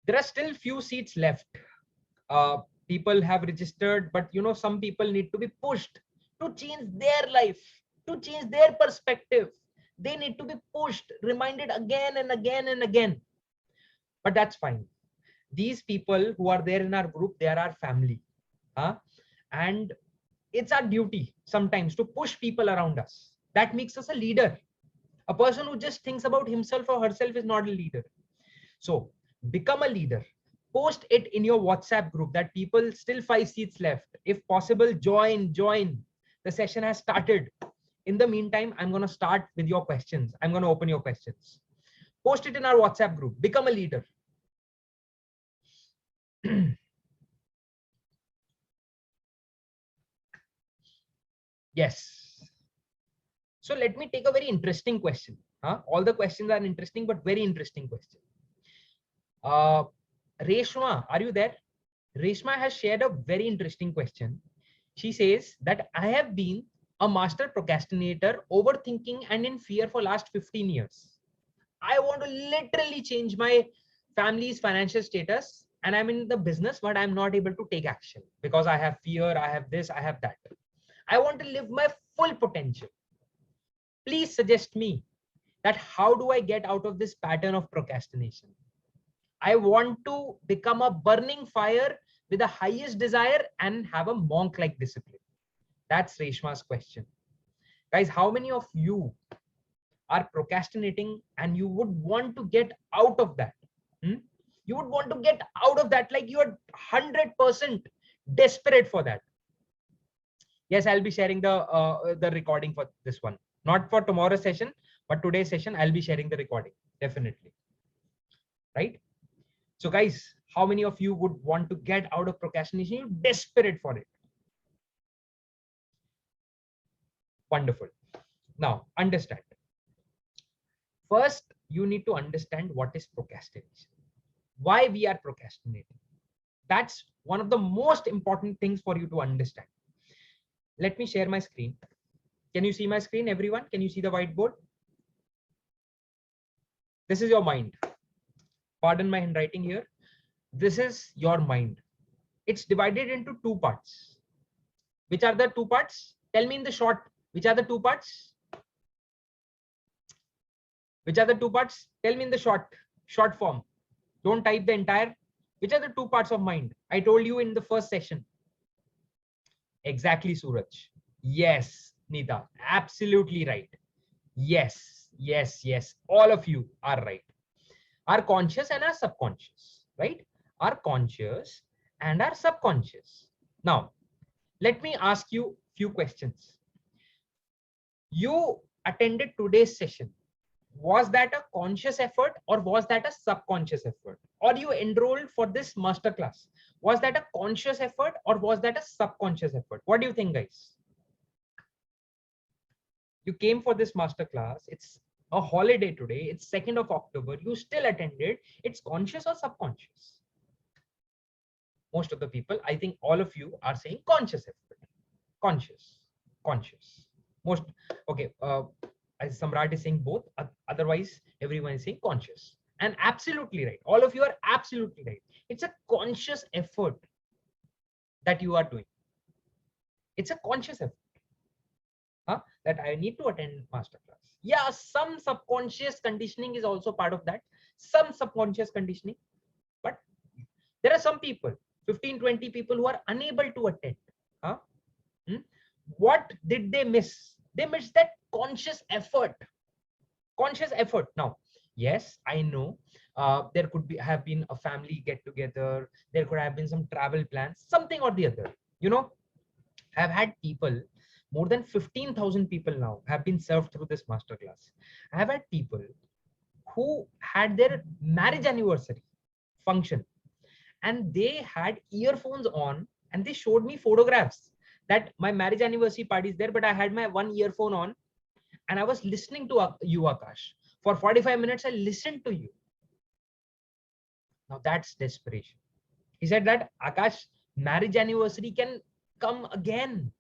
There are still few seats left. People have registered, but some people need to be pushed to change their life, to change their perspective. They need to be pushed, reminded again and again and again. But that's fine. These people who are there in our group, they are our family. And it's our duty sometimes to push people around us. That makes us a leader. A person who just thinks about himself or herself is not a leader. So become a leader. Post it in your WhatsApp group that people still 5 seats left. If possible, join. The session has started. In the meantime, I'm going to start with your questions. I'm going to open your questions. Post it in our WhatsApp group. Become a leader. Yes. So let me take a very interesting question. All the questions are interesting, but very interesting question. Reshma, are you there? Reshma has shared a very interesting question. She says that I have been a master procrastinator, overthinking and in fear for last 15 years. I want to literally change my family's financial status and I'm in the business, but I'm not able to take action because I have fear, I have this, I have that. I want to live my full potential. Please suggest me that how do I get out of this pattern of procrastination? I want to become a burning fire with the highest desire and have a monk-like discipline. That's Reshma's question. Guys, how many of you are procrastinating and you would want to get out of that? You would want to get out of that, like you are 100% desperate for that. Yes, I'll be sharing the recording for this one. Not for tomorrow's session, but today's session, I'll be sharing the recording, definitely. Right? So guys, how many of you would want to get out of procrastination? You're desperate for it. Wonderful. Now, understand. First, you need to understand what is procrastination. Why we are procrastinating. That's one of the most important things for you to understand. Let me share my screen. Can you see my screen, everyone? Can you see the whiteboard? This is your mind. Pardon my handwriting here. This is your mind. It's divided into two parts. Which are the two parts? Tell me in the short. Which are the two parts? Which are the two parts? Tell me in the short form. Don't type the entire. Which are the two parts of mind? I told you in the first session. Exactly, Suraj. Yes, Nita. Absolutely right. Yes. All of you are right. Our conscious and our subconscious, right? Our conscious and our subconscious. Now, let me ask you a few questions. You attended today's session. Was that a conscious effort or was that a subconscious effort? Or you enrolled for this masterclass? Was that a conscious effort or was that a subconscious effort? What do you think, guys? You came for this masterclass. It's a holiday today. It's 2nd of October. You still attended. It's conscious or subconscious? Most of the people, I think all of you are saying conscious effort. Conscious. Most, okay. As Samrat is saying both, otherwise everyone is saying conscious. And absolutely right. All of you are absolutely right. It's a conscious effort that you are doing. It's a conscious effort. That I need to attend masterclass. Yeah, some subconscious conditioning is also part of that. Some subconscious conditioning. But there are some people, 15-20 people who are unable to attend. What did they miss? They missed that conscious effort. Now, yes, I know there could have been a family get together. There could have been some travel plans, something or the other. I've had people, more than 15,000 people now have been served through this masterclass. I've had people who had their marriage anniversary function and they had earphones on and they showed me photographs that my marriage anniversary party is there, but I had my one earphone on and I was listening to you, Akash. For 45 minutes, I listened to you. Now that's desperation. He said that Akash, marriage anniversary can come again.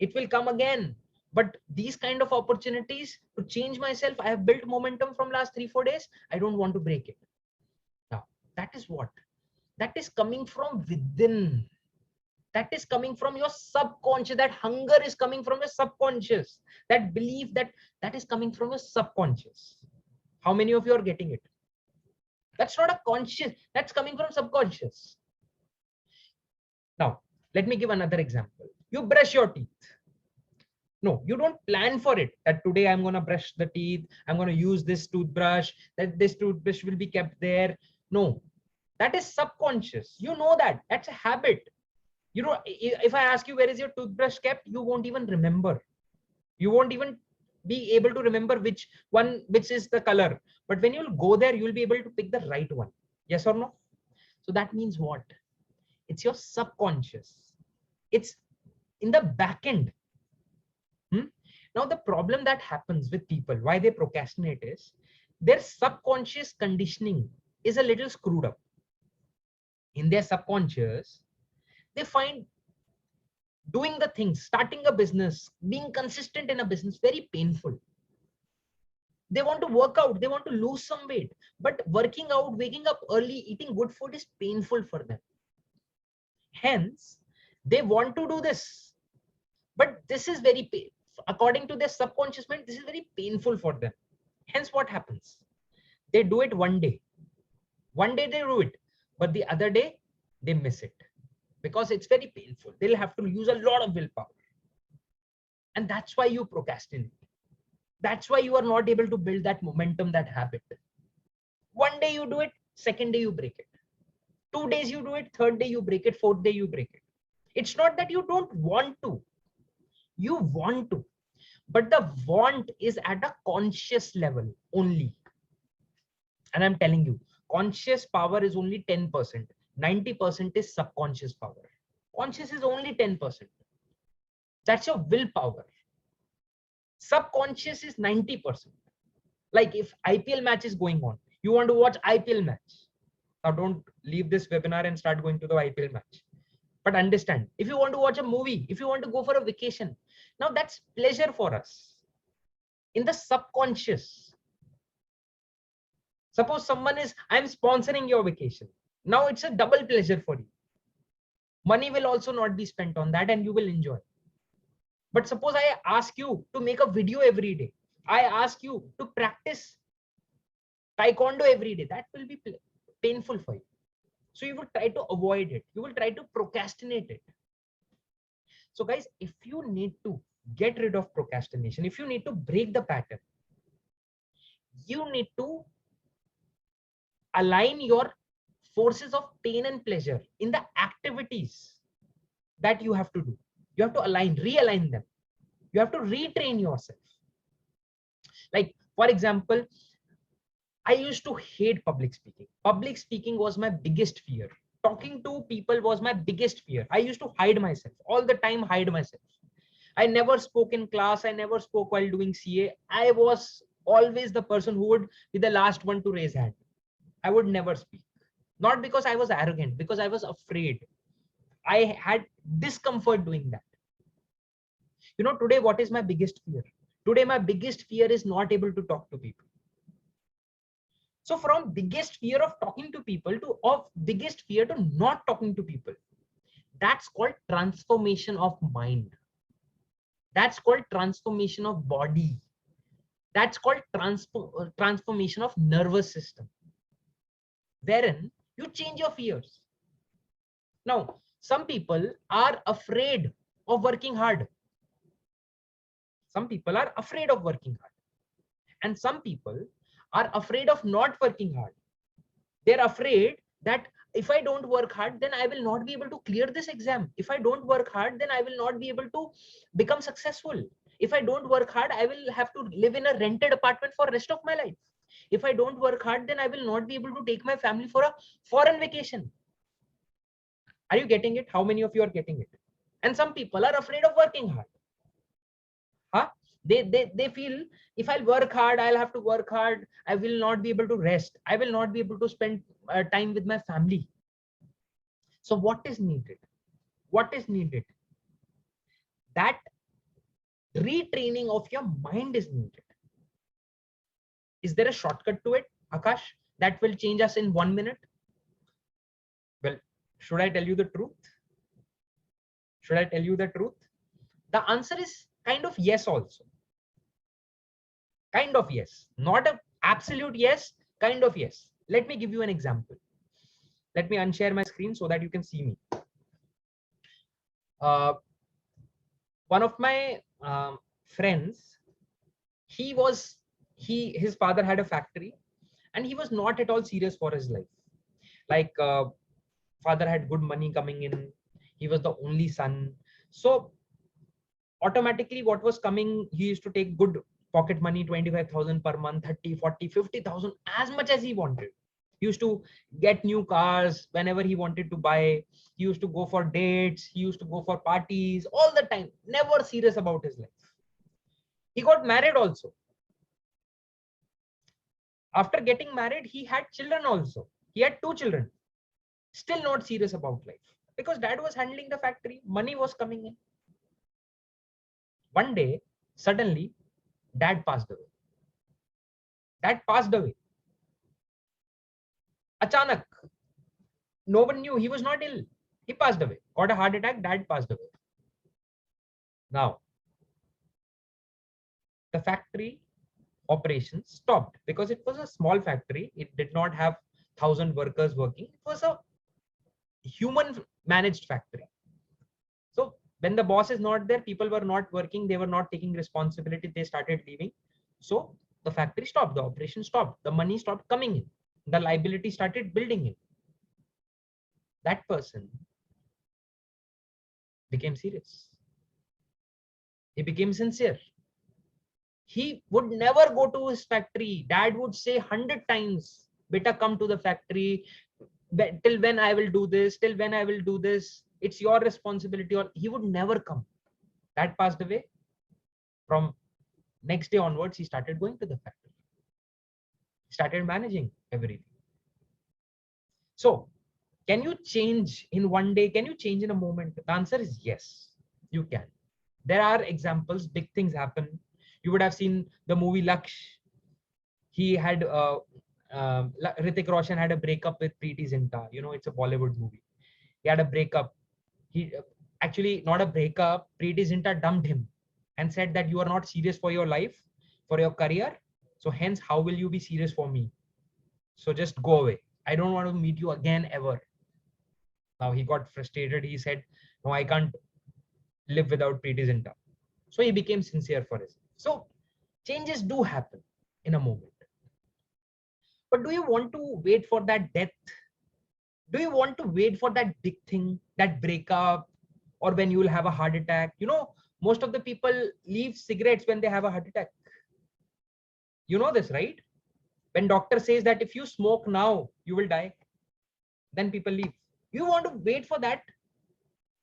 It will come again. But these kind of opportunities to change myself, I have built momentum from last 3-4 days. I don't want to break it. Now, That is what? That is coming from within. That is coming from your subconscious. That hunger is coming from your subconscious. That belief, that is coming from your subconscious. How many of you are getting it? That's not a conscious, that's coming from subconscious. Now, let me give another example. You brush your teeth. No, you don't plan for it that today I'm going to brush the teeth. I'm going to use this toothbrush, that this toothbrush will be kept there. No, that is subconscious. You know that. That's a habit. You know, if I ask you where is your toothbrush kept, you won't even remember. You won't even be able to remember which is the color. But when you'll go there, you'll be able to pick the right one. Yes or no? So that means what? It's your subconscious. It's in the back end. Now, the problem that happens with people, why they procrastinate, is their subconscious conditioning is a little screwed up. In their subconscious, they find doing the things, starting a business, being consistent in a business, very painful. They want to work out, they want to lose some weight, but working out, waking up early, eating good food is painful for them. Hence, they want to do this, but this is very painful. According to their subconscious mind, this is very painful for them. Hence, what happens? They do it one day. One day they do it, but the other day they miss it because it's very painful. They'll have to use a lot of willpower. And that's why you procrastinate. That's why you are not able to build that momentum, that habit. One day you do it, second day you break it. 2 days you do it, third day you break it, fourth day you break it. It's not that you don't want to. You want to, but the want is at a conscious level only. And I'm telling you, conscious power is only 10%. 90% is subconscious power. Conscious is only 10%. That's your willpower. Subconscious is 90%. Like if IPL match is going on, you want to watch IPL match. Now don't leave this webinar and start going to the IPL match. But understand, if you want to watch a movie, if you want to go for a vacation, now that's pleasure for us. In the subconscious, suppose someone is, I'm sponsoring your vacation. Now it's a double pleasure for you. Money will also not be spent on that and you will enjoy. But suppose I ask you to make a video every day. I ask you to practice taekwondo every day. That will be painful for you. So you will try to avoid it. You will try to procrastinate it. So guys, if you need to get rid of procrastination, if you need to break the pattern, you need to align your forces of pain and pleasure in the activities that you have to do. You have to align, realign them. You have to retrain yourself. Like, for example, I used to hate public speaking. Public speaking was my biggest fear. Talking to people was my biggest fear. I used to hide myself all the time, hide myself. I never spoke in class. I never spoke while doing CA. I was always the person who would be the last one to raise hand. I would never speak. Not because I was arrogant, because I was afraid. I had discomfort doing that. You know, today, what is my biggest fear? Today, my biggest fear is not able to talk to people. So from biggest fear of talking to people to biggest fear to not talking to people, that's called transformation of mind. That's called transformation of body. That's called transformation of nervous system, wherein you change your fears. Now, some people are afraid of working hard. Some people are afraid of working hard. And some people are afraid of not working hard. They're afraid that if I don't work hard, then I will not be able to clear this exam. If I don't work hard, then I will not be able to become successful. If I don't work hard, I will have to live in a rented apartment for the rest of my life. If I don't work hard, then I will not be able to take my family for a foreign vacation. Are you getting it? How many of you are getting it? And some people are afraid of working hard. Huh? They feel if I'll work hard, I'll have to work hard. I will not be able to rest. I will not be able to spend time with my family. So what is needed? What is needed? That retraining of your mind is needed. Is there a shortcut to it, Akash, that will change us in 1 minute? Should I tell you the truth? Should I tell you the truth? The answer is kind of yes also. Kind of yes. Not a absolute yes, kind of yes. Let me give you an example. Let me unshare my screen so that you can see me. Uh, one of my friends, his father had a factory and he was not at all serious for his life. Like father had good money coming in. He was the only son. So automatically what was coming, he used to take good pocket money, 25,000 per month, 30, 40, 50,000, as much as he wanted. He used to get new cars whenever he wanted to buy. He used to go for dates. He used to go for parties all the time, never serious about his life. He got married also. After getting married, he had children also. He had 2 children. Still not serious about life because dad was handling the factory. Money was coming in. One day, suddenly, dad passed away. Dad passed away. Achanak. No one knew. He was not ill. He passed away. Got a heart attack. Dad passed away. Now, the factory operations stopped because it was a small factory. It did not have 1,000 workers working. It was a human managed factory. So when the boss is not there, people were not working. They were not taking responsibility. They started leaving. So the factory stopped. The operation stopped. The money stopped coming in. The liability started building in. That person became serious. He became sincere. He would never go to his factory. Dad would say 100 times, "Beta, come to the factory. Till when I will do this? Till when I will do this? It's your responsibility." Or he would never come. Dad passed away. From next day onwards, he started going to the factory. He started managing everything. So, can you change in one day? Can you change in a moment? The answer is yes, you can. There are examples, big things happen. You would have seen the movie Laksh. He had Hrithik Roshan had a breakup with Preeti Zinta. You know, it's a Bollywood movie. He had a breakup. He actually not a breakup. Preeti Zinta dumped him and said that you are not serious for your life, for your career. So hence, how will you be serious for me? So just go away. I don't want to meet you again ever. Now he got frustrated. He said, "No, I can't live without Preeti Zinta." So he became sincere for his. So changes do happen in a moment. But do you want to wait for that death? Do you want to wait for that big thing, that breakup, or when you will have a heart attack? You know, most of the people leave cigarettes when they have a heart attack. You know this, right? When doctor says that if you smoke now, you will die, then people leave. You want to wait for that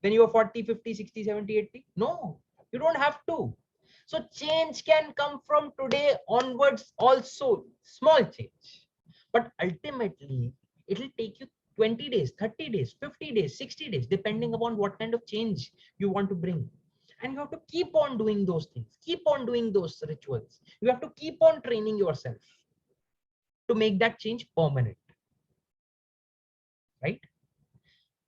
when you are 40, 50, 60, 70, 80? No, you don't have to. So change can come from today onwards also, small change. But ultimately, it will take you 20 days, 30 days, 50 days, 60 days, depending upon what kind of change you want to bring. And you have to keep on doing those things, keep on doing those rituals. You have to keep on training yourself to make that change permanent, right?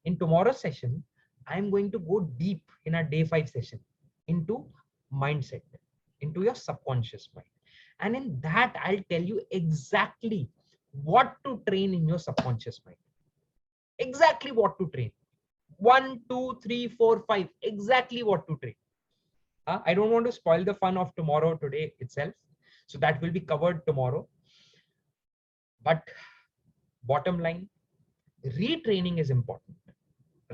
In tomorrow's session, I'm going to go deep in our day 5 session into mindset, into your subconscious mind. And in that, I'll tell you exactly what to train in your subconscious mind. Exactly what to train. 1, 2, 3, 4, 5. Exactly what to train. I don't want to spoil the fun of tomorrow today itself. So that will be covered tomorrow. But bottom line, retraining is important.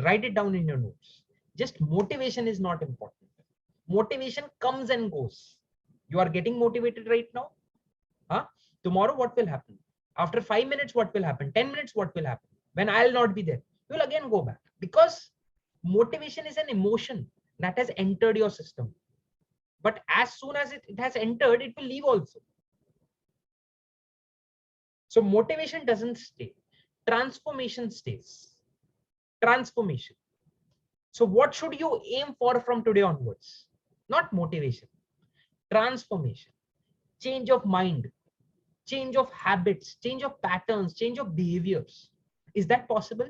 Write it down in your notes. Just motivation is not important. Motivation comes and goes. You are getting motivated right now. Tomorrow, what will happen? After 5 minutes, what will happen? 10 minutes, what will happen? When I'll not be there, you'll again go back, because motivation is an emotion that has entered your system. But as soon as it has entered, it will leave also. So motivation doesn't stay. Transformation stays. Transformation. So what should you aim for from today onwards? Not motivation, transformation, change of mind, change of habits, change of patterns, change of behaviors. Is that possible?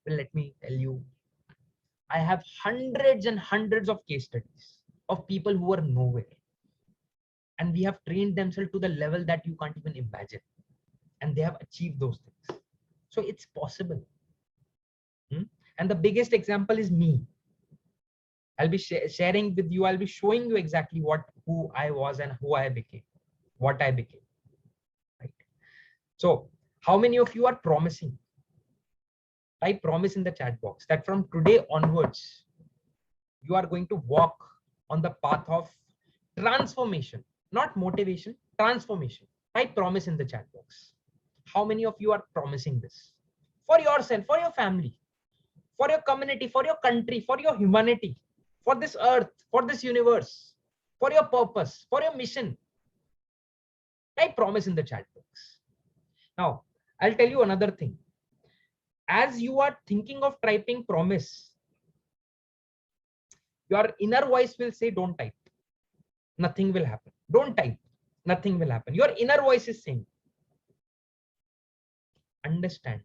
Well, let me tell you, I have hundreds and hundreds of case studies of people who are nowhere, and we have trained themselves to the level that you can't even imagine, and they have achieved those things. So it's possible. And the biggest example is me. I'll be sharing with you, I'll be showing you exactly who I was and who I became, what I became, right? So how many of you are promising? Type promise in the chat box that from today onwards, you are going to walk on the path of transformation, not motivation, transformation. Type promise in the chat box. How many of you are promising this for yourself, for your family, for your community, for your country, for your humanity, for this earth, for this universe, for your purpose, for your mission? Type promise in the chat box. Now, I'll tell you another thing. As you are thinking of typing promise, your inner voice will say, don't type. Nothing will happen. Don't type. Nothing will happen. Your inner voice is saying. Understand.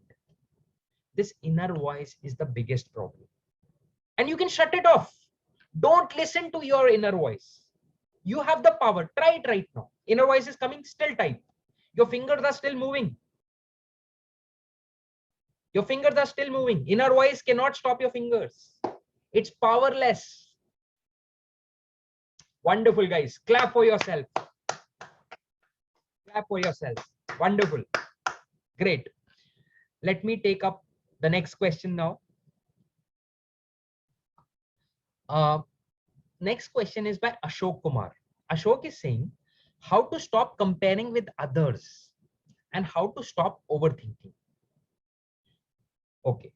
This inner voice is the biggest problem. And you can shut it off. Don't listen to your inner voice. You have the power. Try it right now. Inner voice is coming, still type. Your fingers are still moving. Your fingers are still moving. Inner voice cannot stop your fingers. It's powerless. Wonderful, guys. Clap for yourself. Clap for yourself. Wonderful. Great. Let me take up the next question now. Next question is by Ashok Kumar. Ashok is saying how to stop comparing with others and how to stop overthinking. Okay.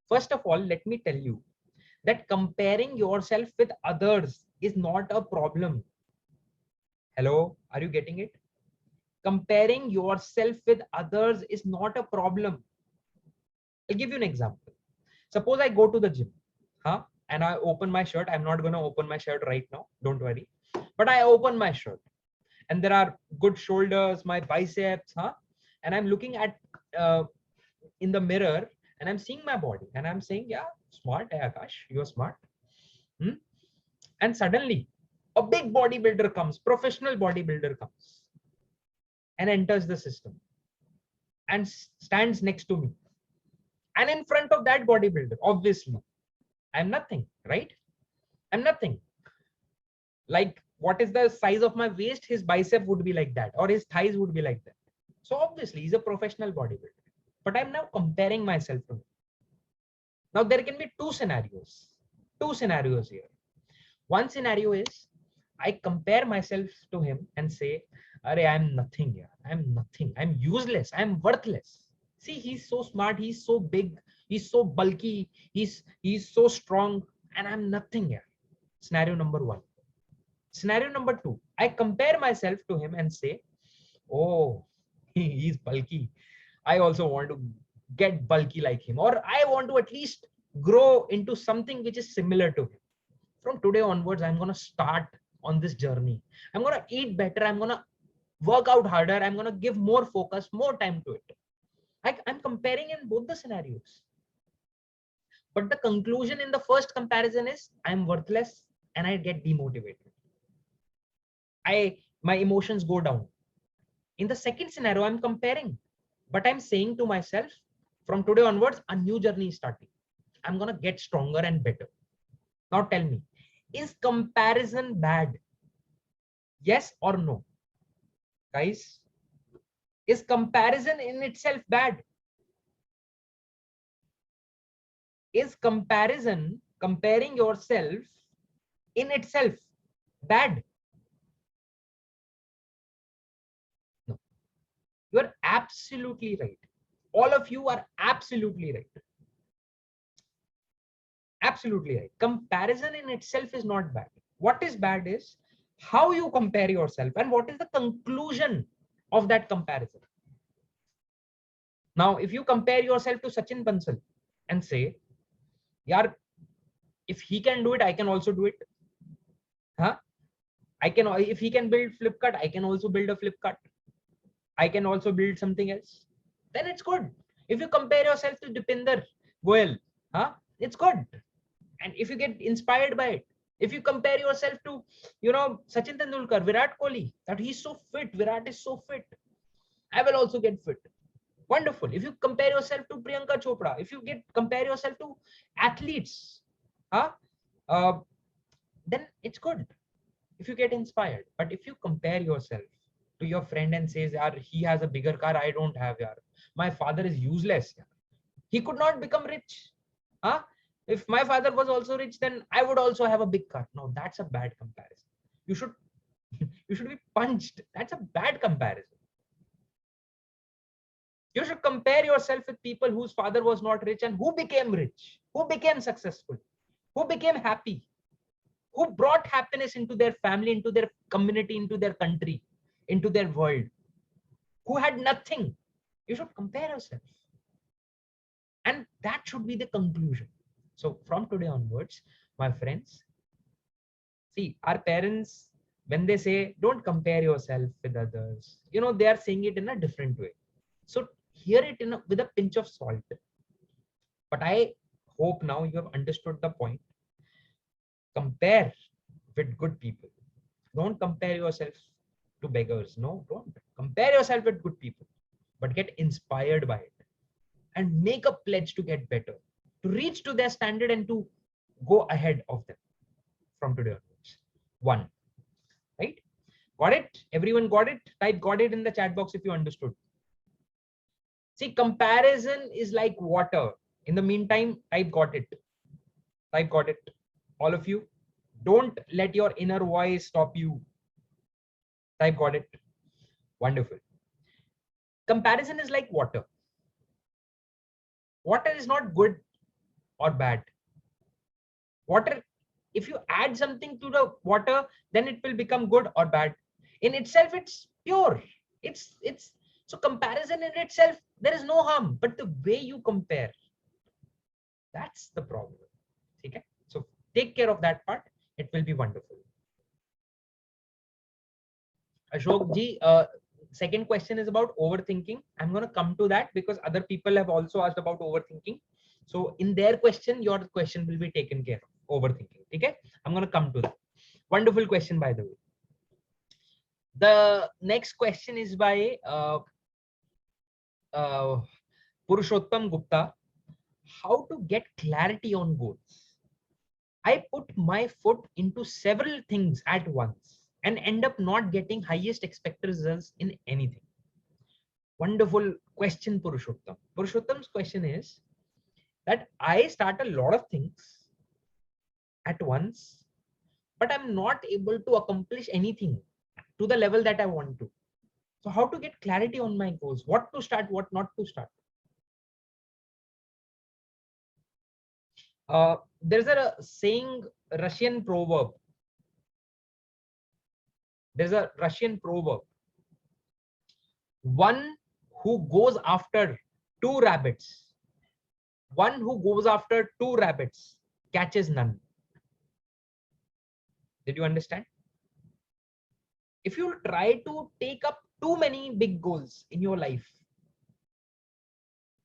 First of all, let me tell you that comparing yourself with others is not a problem. Hello, are you getting it? Comparing yourself with others is not a problem. I'll give you an example. Suppose I go to the gym, and I open my shirt. I'm not going to open my shirt right now. Don't worry. But I open my shirt and there are good shoulders, my biceps, and I'm looking at in the mirror and I'm seeing my body and I'm saying, yeah, smart, Akash, you're smart. And suddenly a big bodybuilder comes, professional bodybuilder comes and enters the system and stands next to me. And in front of that bodybuilder, obviously, I'm nothing, right? I'm nothing. Like, what is the size of my waist? His bicep would be like that, or his thighs would be like that. So obviously, he's a professional bodybuilder. But I'm now comparing myself to him. Now, there can be two scenarios here. One scenario is I compare myself to him and say, Arey, I'm nothing here. I'm nothing. I'm useless. I'm worthless. See, he's so smart. He's so big. He's so bulky. He's so strong. And I'm nothing here. Scenario number one. Scenario number two, I compare myself to him and say, oh, he's bulky. I also want to get bulky like him, or I want to at least grow into something which is similar to him. From today onwards, I'm going to start on this journey. I'm going to eat better. I'm going to work out harder. I'm going to give more focus, more time to it. I'm comparing in both the scenarios. But the conclusion in the first comparison is I'm worthless and I get demotivated. My emotions go down. In the second scenario, I'm comparing, but I'm saying to myself, from today onwards, a new journey is starting. I'm going to get stronger and better. Now tell me, is comparison bad? Yes or no? Guys, is comparison in itself bad? Is comparison, comparing yourself in itself bad? No. You are absolutely right. All of you are absolutely right. Absolutely right. Comparison in itself is not bad. What is bad is how you compare yourself and what is the conclusion of that comparison. Now, if you compare yourself to Sachin Bansal and say, yaar, if he can do it, I can also do it. If he can build Flipkart, I can also build a Flipkart. I can also build something else. Then it's good. If you compare yourself to Dipinder Well, huh? It's good. And if you get inspired by it, if you compare yourself to, Sachin Tendulkar, Virat Kohli, that he's so fit, Virat is so fit, I will also get fit. Wonderful. If you compare yourself to Priyanka Chopra, if you compare yourself to athletes, huh? Uh, then it's good if you get inspired. But if you compare yourself to your friend and says, "Yaar, he has a bigger car, I don't have, yaar. My father is useless. Yaar. He could not become rich. Huh? If my father was also rich, then I would also have a big car." No, that's a bad comparison. You should you should be punched. That's a bad comparison. You should compare yourself with people whose father was not rich and who became rich, who became successful, who became happy, who brought happiness into their family, into their community, into their country, into their world, who had nothing. You should compare yourself. And that should be the conclusion. So from today onwards, my friends, see, our parents, when they say, don't compare yourself with others, they are saying it in a different way. So hear it with a pinch of salt. But I hope now you have understood the point. Compare with good people. Don't compare yourself to beggars. No, don't. Compare yourself with good people, but get inspired by it and make a pledge to get better, to reach to their standard and to go ahead of them from today onwards. One, right? Got it? Everyone got it? Type got it in the chat box if you understood. See, comparison is like water. In the meantime, type got it. Type got it. All of you, don't let your inner voice stop you. Type got it. Wonderful. Comparison is like water. Water is not good or bad. Water, if you add something to the water, then it will become good or bad. In itself, it's pure. It's so comparison in itself, there is no harm, but the way you compare, that's the problem. Okay? So take care of that part. It will be wonderful. Ashok ji, second question is about overthinking. I'm going to come to that because other people have also asked about overthinking. So in their question, your question will be taken care of. Overthinking. Okay? I'm going to come to that. Wonderful question, by the way. The next question is by Purushottam Gupta. How to get clarity on goals? I put my foot into several things at once and end up not getting highest expected results in anything. Wonderful question, Purushottam. Purushottam's question is that I start a lot of things at once, but I'm not able to accomplish anything to the level that I want to. So how to get clarity on my goals? What to start, what not to start? There's a saying, Russian proverb. There's a Russian proverb. One who goes after two rabbits, one who goes after two rabbits catches none. Did you understand? If you try to take up too many big goals in your life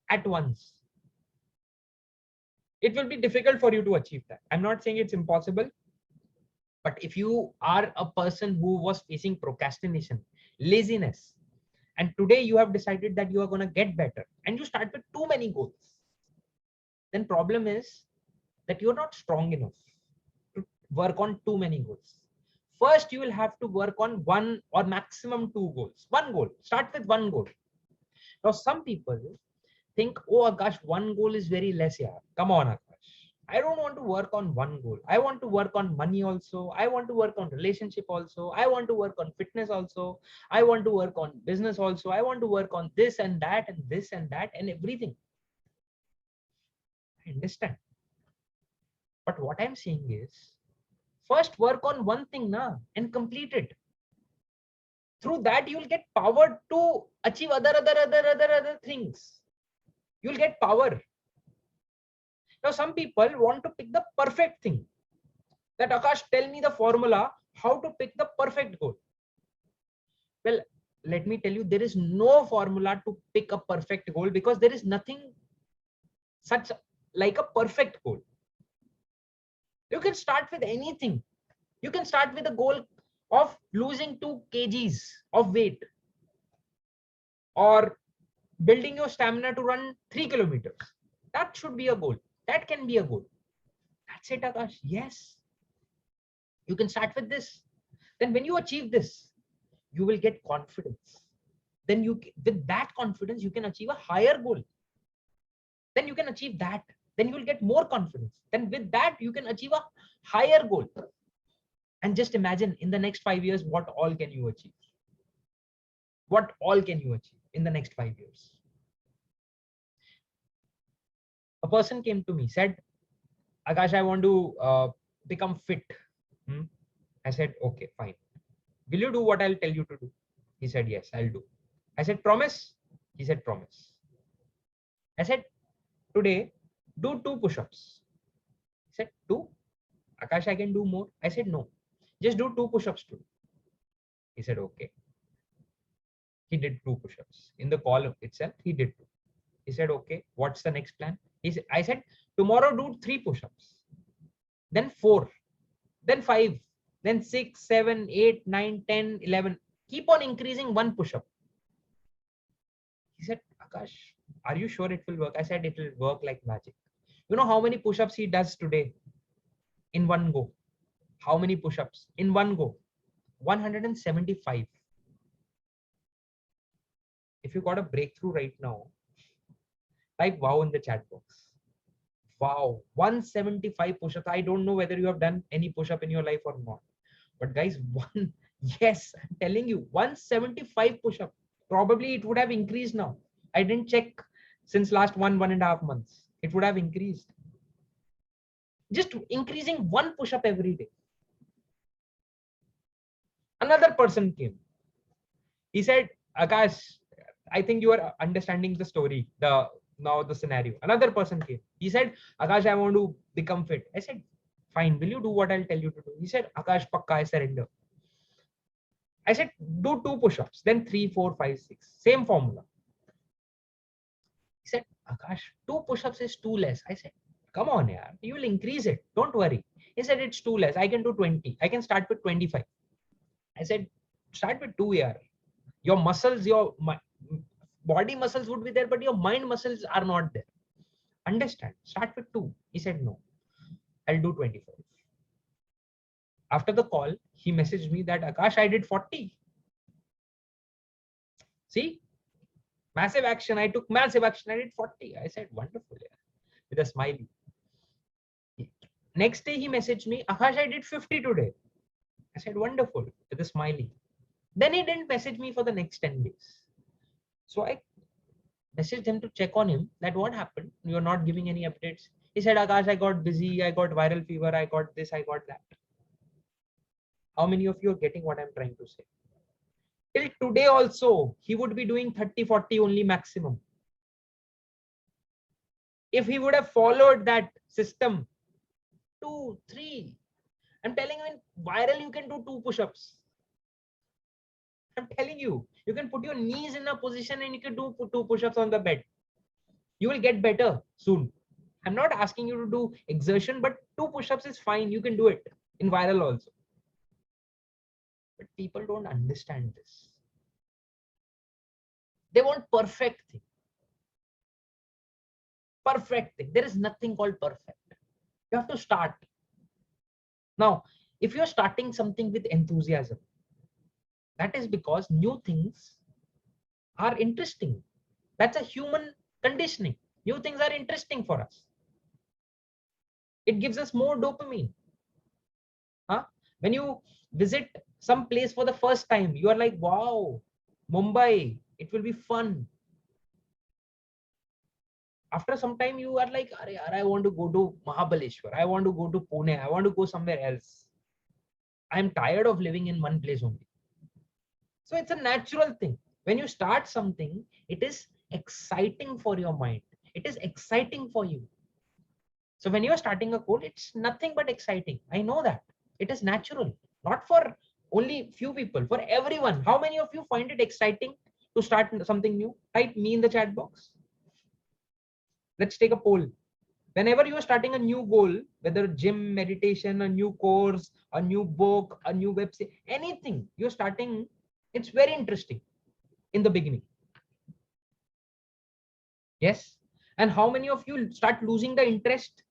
at once, it will be difficult for you to achieve that. I'm not saying it's impossible, but if you are a person who was facing procrastination, laziness, and today you have decided that you are going to get better and you start with too many goals, then problem is that you're not strong enough to work on too many goals. First, you will have to work on one or maximum two goals. One goal. Start with one goal. Now, some people think, oh, Akash, one goal is very less. Yeah, come on, Akash. I don't want to work on one goal. I want to work on money also. I want to work on relationship also. I want to work on fitness also. I want to work on business also. I want to work on this and that and this and that and everything. I understand. But what I'm saying is, first work on one thing now and complete it. Through that, you'll get power to achieve other things. You'll get power. Now, some people want to pick the perfect thing. That Akash, tell me the formula how to pick the perfect goal. Well, let me tell you, there is no formula to pick a perfect goal because there is nothing such like a perfect goal. You can start with anything. You can start with a goal of losing 2 kgs of weight, or building your stamina to run 3 kilometers. That should be a goal. That can be a goal. That's it, Akash. Yes. You can start with this. Then when you achieve this, you will get confidence. Then with that confidence, you can achieve a higher goal. Then you can achieve that. Then you will get more confidence. Then with that, you can achieve a higher goal. And just imagine in the next 5 years, what all can you achieve? What all can you achieve in the next 5 years? A person came to me, said, Akash, I want to become fit. I said, okay, fine. Will you do what I'll tell you to do? He said, yes, I'll do. I said, promise? He said, promise. I said, today, do 2 push-ups. He said, 2? Akash, I can do more. I said, no, just do 2 push-ups today. He said, okay. He did 2 push-ups. In the call itself, he did 2. He said, okay, what's the next plan? I said, tomorrow do 3 push-ups, then 4, then 5, then 6, 7, 8, 9, 10, 11. Keep on increasing 1 push-up. He said, Akash, are you sure it will work? I said, it will work like magic. You know how many push-ups he does today in one go? How many push-ups in one go? 175. If you got a breakthrough right now, type wow in the chat box. Wow, 175 push-ups. I don't know whether you have done any push-up in your life or not. But guys, yes, I'm telling you, 175 push-up. Probably it would have increased now. I didn't check since last 1.5 months. It would have increased. Just increasing 1 push-up every day. Another person came. He said, Akash, I think you are understanding the story, the scenario. Another person came. He said, Akash, I want to become fit. I said, fine, will you do what I'll tell you to do? He said, Akash, pakka, I surrender. I said, do 2 push-ups, then 3, 4, 5, 6. Same formula. He said, Akash, 2 push-ups is too less. I said, come on, yaar, you will increase it. Don't worry. He said, it's too less. I can do 20. I can start with 25. I said, start with 2, yaar. Your muscles, your body muscles would be there, but your mind muscles are not there. Understand? Start with 2. He said, no, I'll do 25. After the call, he messaged me that, Akash, I did 40. See? Massive action. I took massive action. I did 40. I said, wonderful. Yeah. With a smiley. Next day, he messaged me, Akash, I did 50 today. I said, wonderful. With a smiley. Then he didn't message me for the next 10 days. So I messaged him to check on him that what happened. You're not giving any updates. He said, Akash, I got busy. I got viral fever. I got this. I got that. How many of you are getting what I'm trying to say? Till today also, he would be doing 30, 40 only maximum. If he would have followed that system, 2, 3, I'm telling you, in viral, you can do 2 push-ups. I'm telling you, you can put your knees in a position and you can do 2 push-ups on the bed. You will get better soon. I'm not asking you to do exertion, but 2 push-ups is fine. You can do it in viral also. But people don't understand this. They want perfect thing. Perfect thing. There is nothing called perfect. You have to start. Now, if you're starting something with enthusiasm, that is because new things are interesting. That's a human conditioning. New things are interesting for us. It gives us more dopamine. When you visit some place for the first time, you are like, wow, Mumbai, it will be fun. After some time, you are like, I want to go to Mahabaleshwar. I want to go to Pune. I want to go somewhere else. I'm tired of living in one place only. So it's a natural thing. When you start something, it is exciting for your mind. It is exciting for you. So when you're starting a goal, it's nothing but exciting. I know that. It is natural. Not for only few people, for everyone. How many of you find it exciting to start something new? Type me in the chat box. Let's take a poll. Whenever you are starting a new goal, whether gym, meditation, a new course, a new book, a new website, anything you're starting, it's very interesting in the beginning. Yes. And how many of you start losing the interest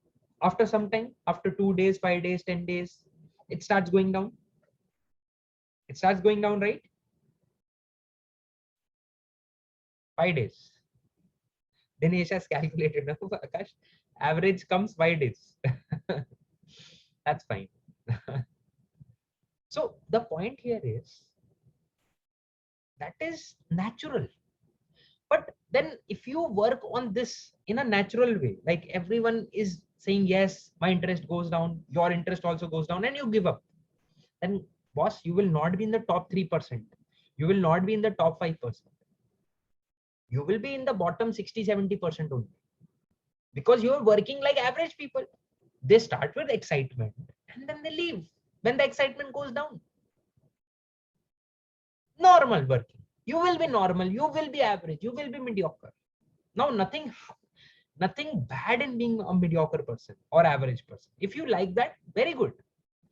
after some time, after 2 days, 5 days, 10 days, it starts going down. It starts going down, right? 5 days. Dinesh has calculated. No, Akash, average comes 5 days. That's fine. So the point here is that is natural. But then if you work on this in a natural way, like everyone is saying, yes, my interest goes down, your interest also goes down, and you give up, then boss, you will not be in the top 3%. You will not be in the top 5%. You will be in the bottom 60-70% only, because you're working like average people. They start with excitement and then they leave when the excitement goes down. Normal working. You will be normal. You will be average. You will be mediocre. Now, nothing bad in being a mediocre person or average person. If you like that, very good.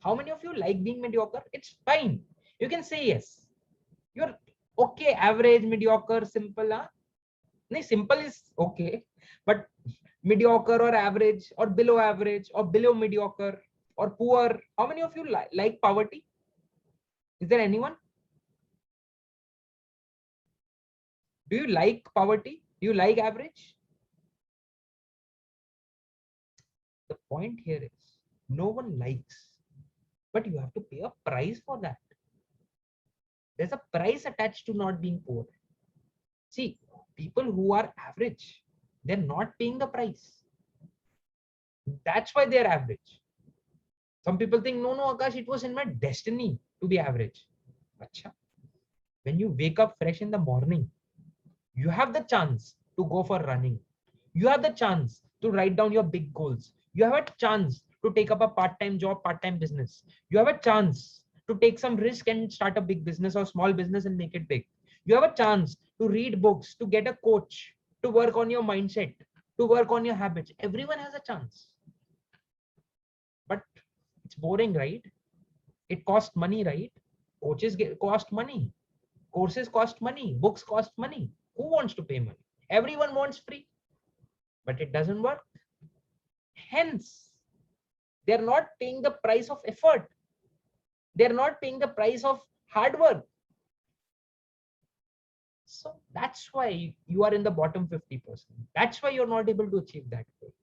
How many of you like being mediocre? It's fine. You can say yes. You're okay, average, mediocre, simple. Huh? No, simple is okay, but mediocre or average or below mediocre or poor. How many of you like poverty? Is there anyone? Do you like poverty? Do you like average? The point here is no one likes, but you have to pay a price for that. There's a price attached to not being poor. See, people who are average, they're not paying the price. That's why they're average. Some people think, no, Akash, it was in my destiny to be average. Achha. When you wake up fresh in the morning, you have the chance to go for running. You have the chance to write down your big goals. You have a chance to take up a part-time job, part-time business. You have a chance to take some risk and start a big business or small business and make it big. You have a chance to read books, to get a coach, to work on your mindset, to work on your habits. Everyone has a chance. But it's boring, right? It costs money, right? Coaches cost money. Courses cost money. Books cost money. Who wants to pay money? Everyone wants free, but it doesn't work. Hence, they're not paying the price of effort. They're not paying the price of hard work. So that's why you are in the bottom 50%. That's why you're not able to achieve that goal.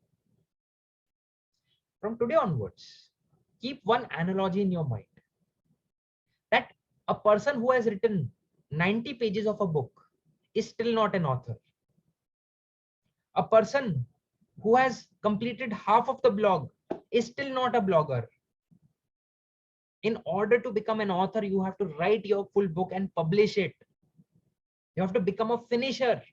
From today onwards, keep one analogy in your mind, that a person who has written 90 pages of a book is still not an author. A person who has completed half of the blog is still not a blogger. In order to become an author, you have to write your full book and publish it. You have to become a finisher.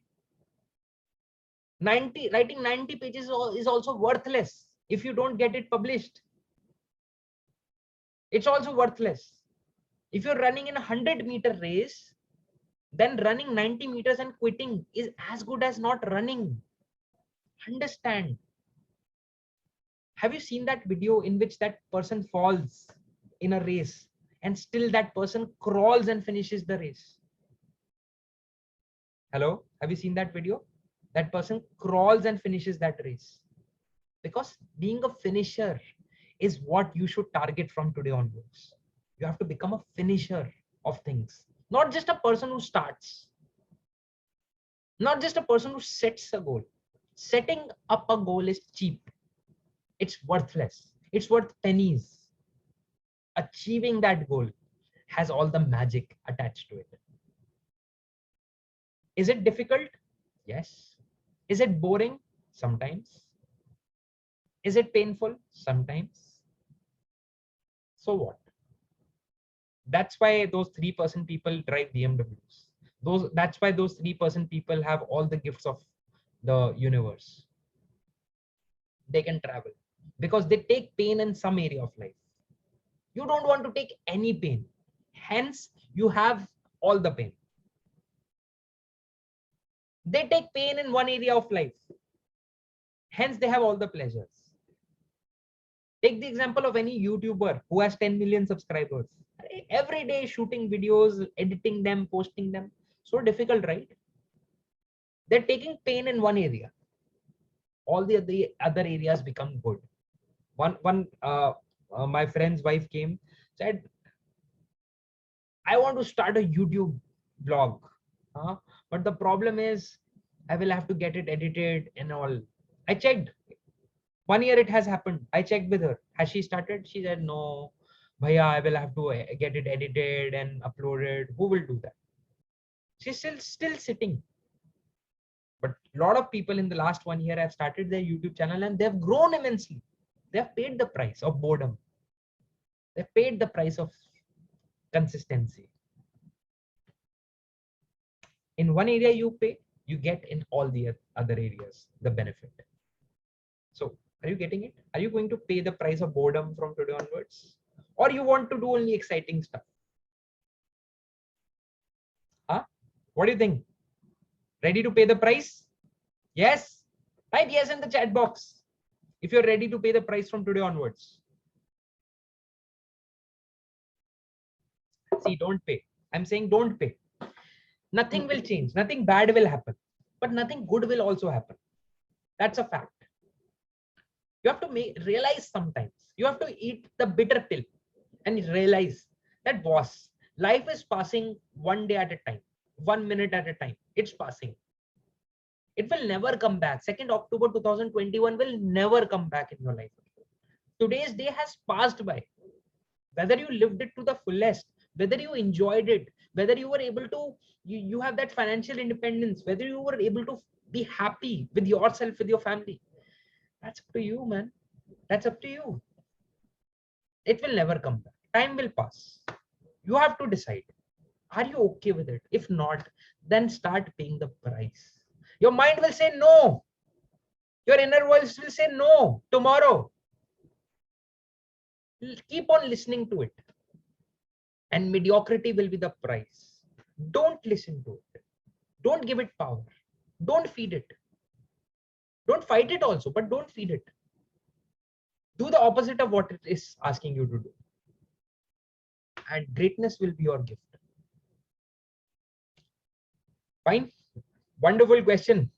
Writing 90 pages is also worthless if you don't get it published. It's also worthless. If you're running in a 100-meter race, then running 90 meters and quitting is as good as not running. Understand. Have you seen that video in which that person falls in a race and still that person crawls and finishes the race? Hello, have you seen that video? That person crawls and finishes that race. Because being a finisher is what you should target from today onwards. You have to become a finisher of things, not just a person who starts, not just a person who sets a goal. Setting up a goal is cheap. It's worthless. It's worth pennies. Achieving that goal has all the magic attached to it. Is it difficult? Yes. Is it boring? Sometimes. Is it painful? Sometimes. So what? That's why those 3% people drive BMWs. That's why those 3% people have all the gifts of the universe. They can travel because they take pain in some area of life. You don't want to take any pain. Hence, you have all the pain. They take pain in one area of life. Hence, they have all the pleasures. Take the example of any YouTuber who has 10 million subscribers. Every day shooting videos, editing them, posting them. So difficult, right? They're taking pain in one area. All the other areas become good. My friend's wife came, said, I want to start a YouTube blog. But the problem is I will have to get it edited and all. I checked. 1 year it has happened. I checked with her. Has she started? She said, no, bhaiya, I will have to get it edited and uploaded. Who will do that? She's still sitting. But a lot of people in the last 1 year have started their YouTube channel and they've grown immensely. They have paid the price of boredom. They've paid the price of consistency. In one area you pay, you get in all the other areas the benefit. So are you getting it? Are you going to pay the price of boredom from today onwards? Or you want to do only exciting stuff? What do you think? Ready to pay the price? Yes? Type yes in the chat box if you're ready to pay the price from today onwards. See, don't pay. I'm saying don't pay. Nothing will change. Nothing bad will happen. But nothing good will also happen. That's a fact. You have to realize sometimes. You have to eat the bitter pill and realize that, boss, life is passing one day at a time, 1 minute at a time. It's passing. It will never come back. 2nd October 2021 will never come back in your life. Today's day has passed by. Whether you lived it to the fullest, whether you enjoyed it, whether you were able to, you have that financial independence, whether you were able to be happy with yourself, with your family. That's up to you, man. That's up to you. It will never come back. Time will pass. You have to decide. Are you okay with it? If not, then start paying the price. Your mind will say no. Your inner voice will say no tomorrow. Keep on listening to it. And mediocrity will be the price. Don't listen to it. Don't give it power. Don't feed it. Don't fight it also, but don't feed it. Do the opposite of what it is asking you to do. And greatness will be your gift. Fine. Wonderful question.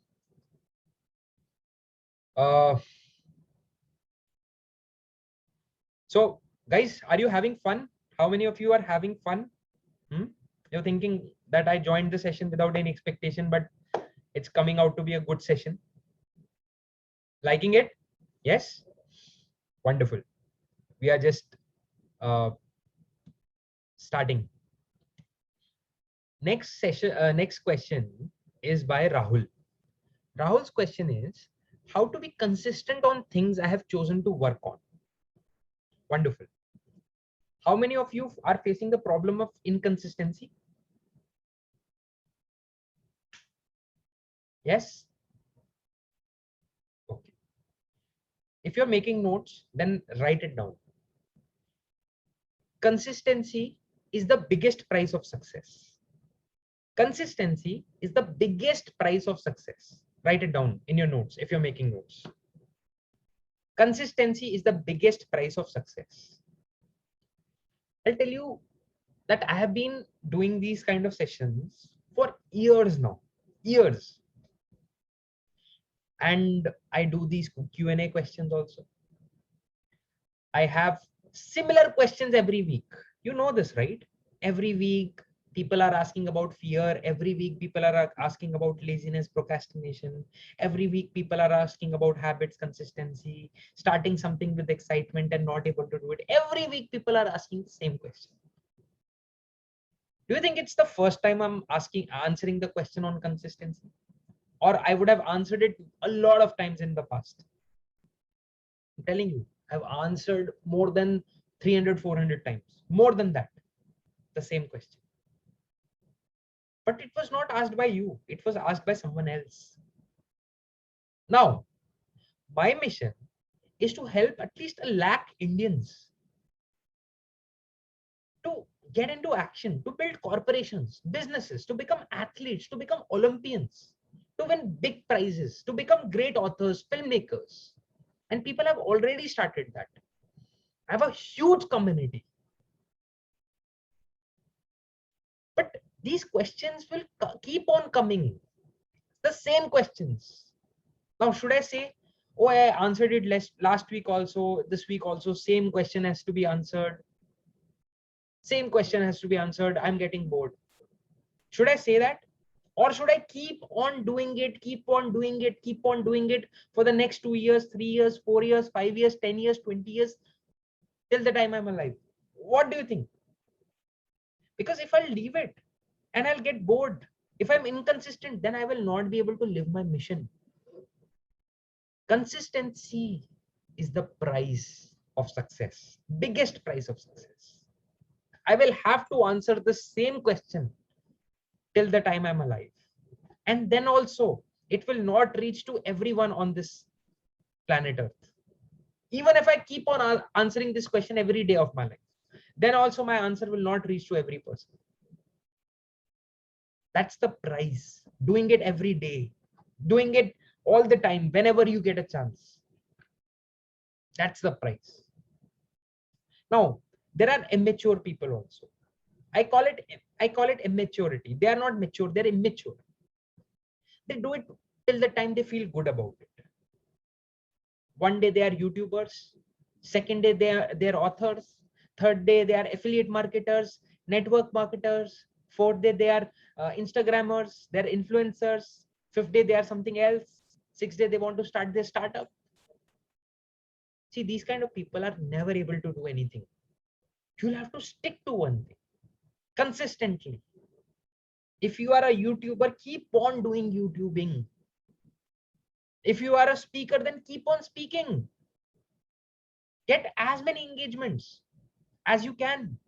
So guys, are you having fun? How many of you are having fun? You're thinking that I joined the session without any expectation, but it's coming out to be a good session. Liking it? Yes? Wonderful. We are just starting. Next session, next question is by Rahul. Rahul's question is, how to be consistent on things I have chosen to work on? Wonderful. How many of you are facing the problem of inconsistency? Yes? Okay. If you're making notes, then write it down. Consistency is the biggest price of success. Consistency is the biggest price of success. Write it down in your notes if you're making notes. Consistency is the biggest price of success. I'll tell you that I have been doing these kind of sessions for years now. Years. And I do these Q&A questions also. I have similar questions every week. You know this, right? Every week, people are asking about fear. Every week, people are asking about laziness, procrastination. Every week, people are asking about habits, consistency, starting something with excitement and not able to do it. Every week, people are asking the same question. Do you think it's the first time I'm answering the question on consistency? Or I would have answered it a lot of times in the past? I'm telling you, I've answered more than 300, 400 times, more than that, the same question. But it was not asked by you. It was asked by someone else. Now, my mission is to help at least 1 lakh Indians to get into action, to build corporations, businesses, to become athletes, to become Olympians. to win big prizes, to become great authors, filmmakers. And people have already started that. I have a huge community. But these questions will keep on coming. The same questions. Now, should I say, oh, I answered it last week also, this week also, same question has to be answered. Same question has to be answered. I'm getting bored. Should I say that? Or should I keep on doing it, keep on doing it, keep on doing it for the next 2 years, 3 years, 4 years, 5 years, 10 years, 20 years, till the time I'm alive? What do you think? Because if I leave it and I'll get bored, if I'm inconsistent, then I will not be able to live my mission. Consistency is the price of success, biggest price of success. I will have to answer the same question till the time I'm alive. And then also, it will not reach to everyone on this planet Earth. Even if I keep on answering this question every day of my life, then also my answer will not reach to every person. That's the price. Doing it every day, doing it all the time, whenever you get a chance. That's the price. Now, there are immature people also. I call it immaturity. They are not mature, they're immature. They do it till the time they feel good about it. One day they are YouTubers, second day they're authors, third day they are affiliate marketers, network marketers, fourth day they are Instagrammers, they're influencers, fifth day they are something else, sixth day they want to start their startup. See, these kind of people are never able to do anything. You'll have to stick to one thing consistently. If you are a YouTuber, keep on doing YouTubing. If you are a speaker, then keep on speaking. Get as many engagements as you can.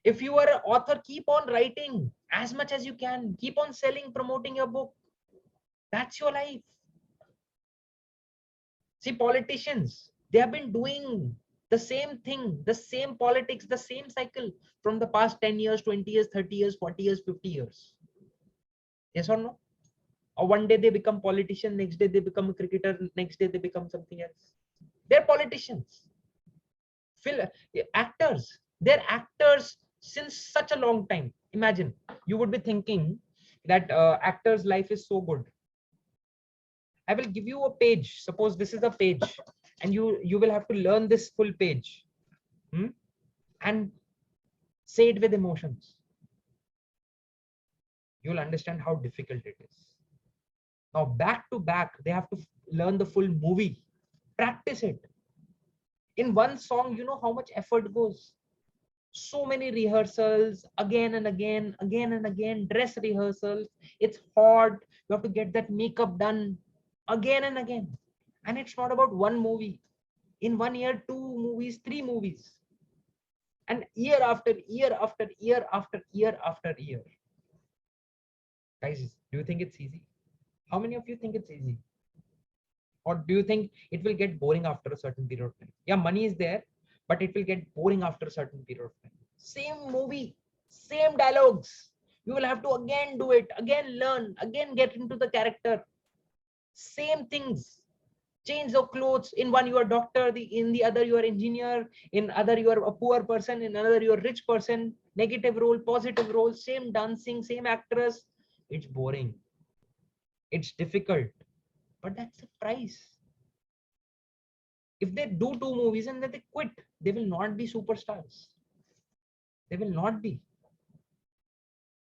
If you are an author, keep on writing as much as you can. Keep on selling, promoting your book. That's your life. See, politicians, they have been doing the same thing, the same politics, the same cycle from the past 10 years, 20 years, 30 years, 40 years, 50 years. Yes or no? Or one day they become politician, next day they become a cricketer, next day they become something else. They're politicians. Actors, they're actors since such a long time. Imagine, you would be thinking that actor's life is so good. I will give you a page. Suppose this is a page, and you will have to learn this full page, and say it with emotions. You'll understand how difficult it is. Now, back to back, they have to learn the full movie. Practice it. In one song, you know how much effort goes. So many rehearsals, again and again, again and again, dress rehearsals. It's hard. You have to get that makeup done again and again. And it's not about one movie. In 1 year, 2 movies, 3 movies. And year after year after year after year after year. Guys, do you think it's easy? How many of you think it's easy? Or do you think it will get boring after a certain period of time? Yeah, money is there, but it will get boring after a certain period of time. Same movie, same dialogues. You will have to again do it, again learn, again get into the character. Same things. Change the clothes. In one you are doctor, in the other you are engineer, in other you are a poor person, in another you are rich person. Negative role, positive role, same dancing, same actress. It's boring. It's difficult. But that's the price. If they do 2 movies and then they quit, they will not be superstars. They will not be.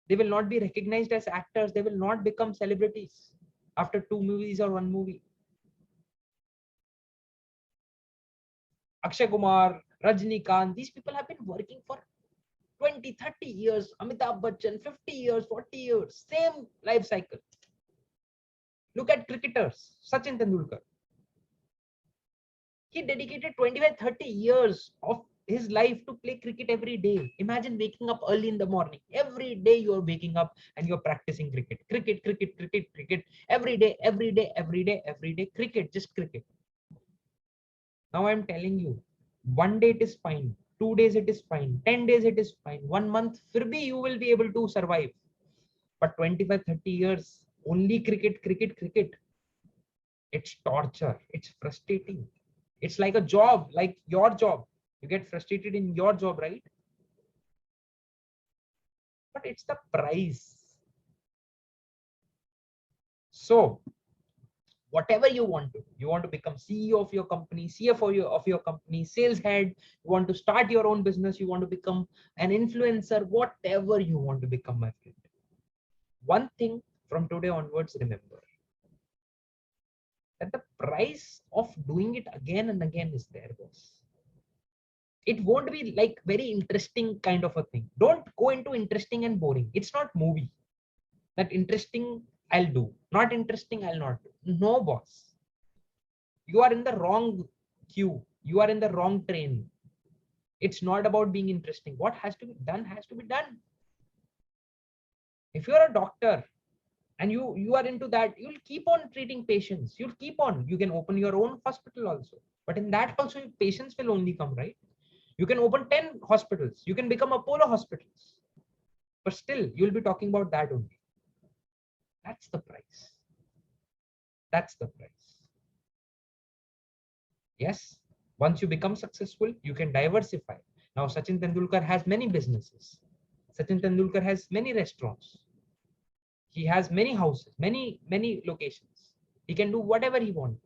They will not be recognized as actors. They will not become celebrities after 2 movies or 1 movie. Akshay Kumar, Rajnikant, these people have been working for 20, 30 years. Amitabh Bachchan, 50 years, 40 years, same life cycle. Look at cricketers, Sachin Tendulkar. He dedicated 25, 30 years of his life to play cricket every day. Imagine waking up early in the morning. Every day you're waking up and you're practicing cricket. Cricket, cricket, cricket, cricket. Every day, every day, every day, every day. Cricket, just cricket. Now I'm telling you, 1 day it is fine. 2 days it is fine. 10 days it is fine. 1 month, फिर भी you will be able to survive. But 25, 30 years, Only cricket, cricket, cricket. It's torture. It's frustrating. It's like a job, like your job. You get frustrated in your job, right? But it's the price. So whatever you want to become CEO of your company, CFO of your company, sales head, you want to start your own business, you want to become an influencer, whatever you want to become, my friend. One thing from today onwards, remember that the price of doing it again and again is there, boss. It won't be like very interesting kind of a thing. Don't go into interesting and boring. It's not movie that interesting I'll do, not interesting I'll not do. No, boss. You are in the wrong queue. You are in the wrong train. It's not about being interesting. What has to be done has to be done. If you're a doctor and you are into that, you'll keep on treating patients. You'll keep on. You can open your own hospital also. But in that also, patients will only come, right? You can open 10 hospitals. You can become Apollo hospitals. But still, you'll be talking about that only. That's the price. That's the price. Yes, once you become successful, you can diversify. Now, Sachin Tendulkar has many businesses. Sachin Tendulkar has many restaurants. He has many houses, many locations. He can do whatever he wants.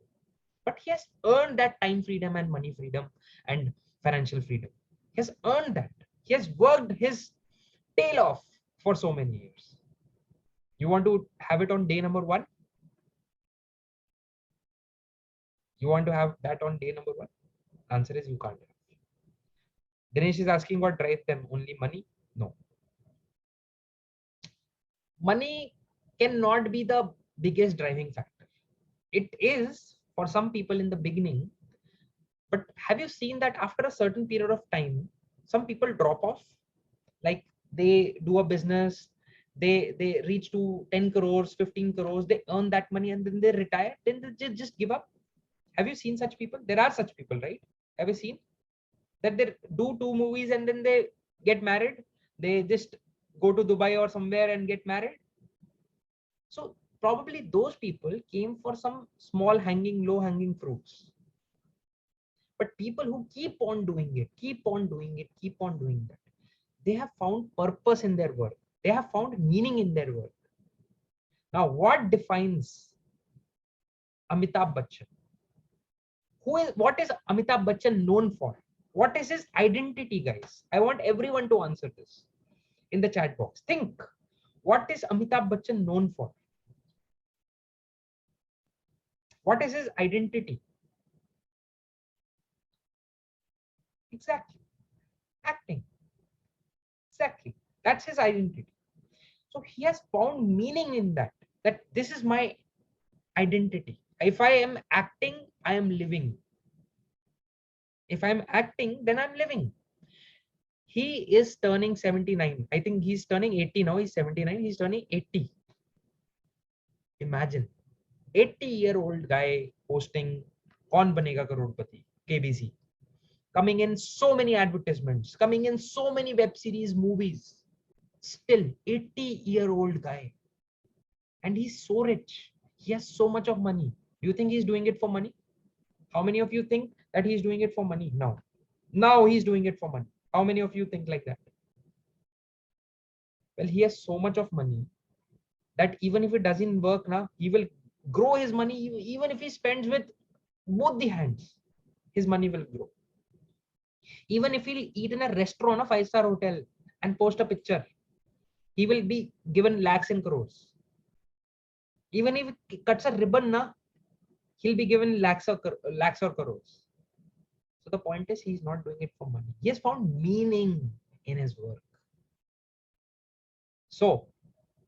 But he has earned that time freedom and money freedom and financial freedom. He has earned that. He has worked his tail off for so many years. You want to have it on day number 1? You want to have that on day number 1? Answer is you can't have. Dinesh is asking what drives them. Only money? No. Money cannot be the biggest driving factor. It is for some people in the beginning, but have you seen that after a certain period of time, some people drop off? Like they do a business, they reach to 10 crores, 15 crores, they earn that money and then they retire, then they just give up. Have you seen such people? There are such people, right? Have you seen that they do 2 movies and then they get married? They just go to Dubai or somewhere and get married. So probably those people came for some small hanging, low hanging fruits. But people who keep on doing it, keep on doing it, keep on doing that, they have found purpose in their work. They have found meaning in their work. Now, what defines Amitabh Bachchan? What is Amitabh Bachchan known for? What is his identity, guys? I want everyone to answer this in the chat box. Think, what is Amitabh Bachchan known for? What is his identity? Exactly. Acting. Exactly. That's his identity. So he has found meaning in that, that this is my identity. If I am acting, I am living. If I'm acting, then I'm living. He is turning 79. I think he's turning 80 now. He's 79. He's turning 80. Imagine 80-year-old guy posting Kaun Banega Crorepati, KBC, coming in so many advertisements, coming in so many web series, movies. Still 80-year-old guy. And he's so rich. He has so much of money. Do you think he's doing it for money? How many of you think that he's doing it for money? No. Now he's doing it for money. How many of you think like that? Well, he has so much of money that even if it doesn't work now, he will grow his money. Even if he spends with both the hands, his money will grow. Even if he'll eat in a restaurant, a 5-star hotel, and post a picture, he will be given lakhs and crores. Even if he cuts a ribbon, he'll be given lakhs or crores. So the point is, he's not doing it for money. He has found meaning in his work. So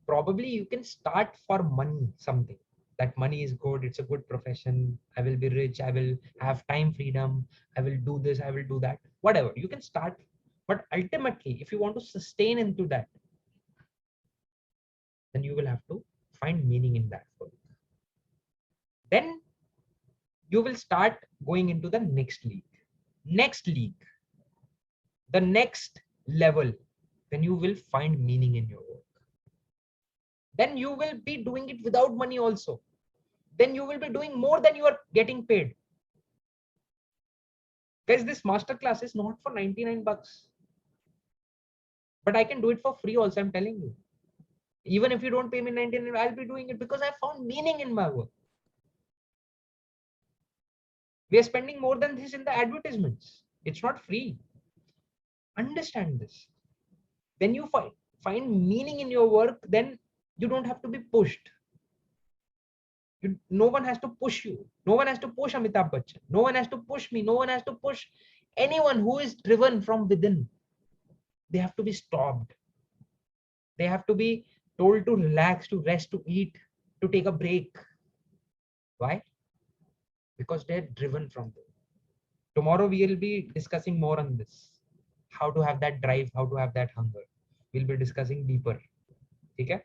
probably you can start for money, something that money is good, it's a good profession, I will be rich, I will have time freedom, I will do this, I will do that, whatever you can start. But ultimately, if you want to sustain into that, then you will have to find meaning in that work. Then you will start going into the next league, the next level. Then you will find meaning in your work. then you will be doing it without money also. Then you will be doing more than you are getting paid. Guys, this masterclass is not for 99 bucks. But I can do it for free also, I'm telling you. Even if you don't pay me 99, I'll be doing it because I found meaning in my work. We are spending more than this in the advertisements. It's not free. Understand this. When you find meaning in your work, then you don't have to be pushed. No one has to push you. No one has to push Amitabh Bachchan. No one has to push me. No one has to push anyone who is driven from within. They have to be stopped. They have to be told to relax, to rest, to eat, to take a break. Why? Because they're driven from within. Tomorrow we will be discussing more on this. How to have that drive, how to have that hunger. We'll be discussing deeper. Okay?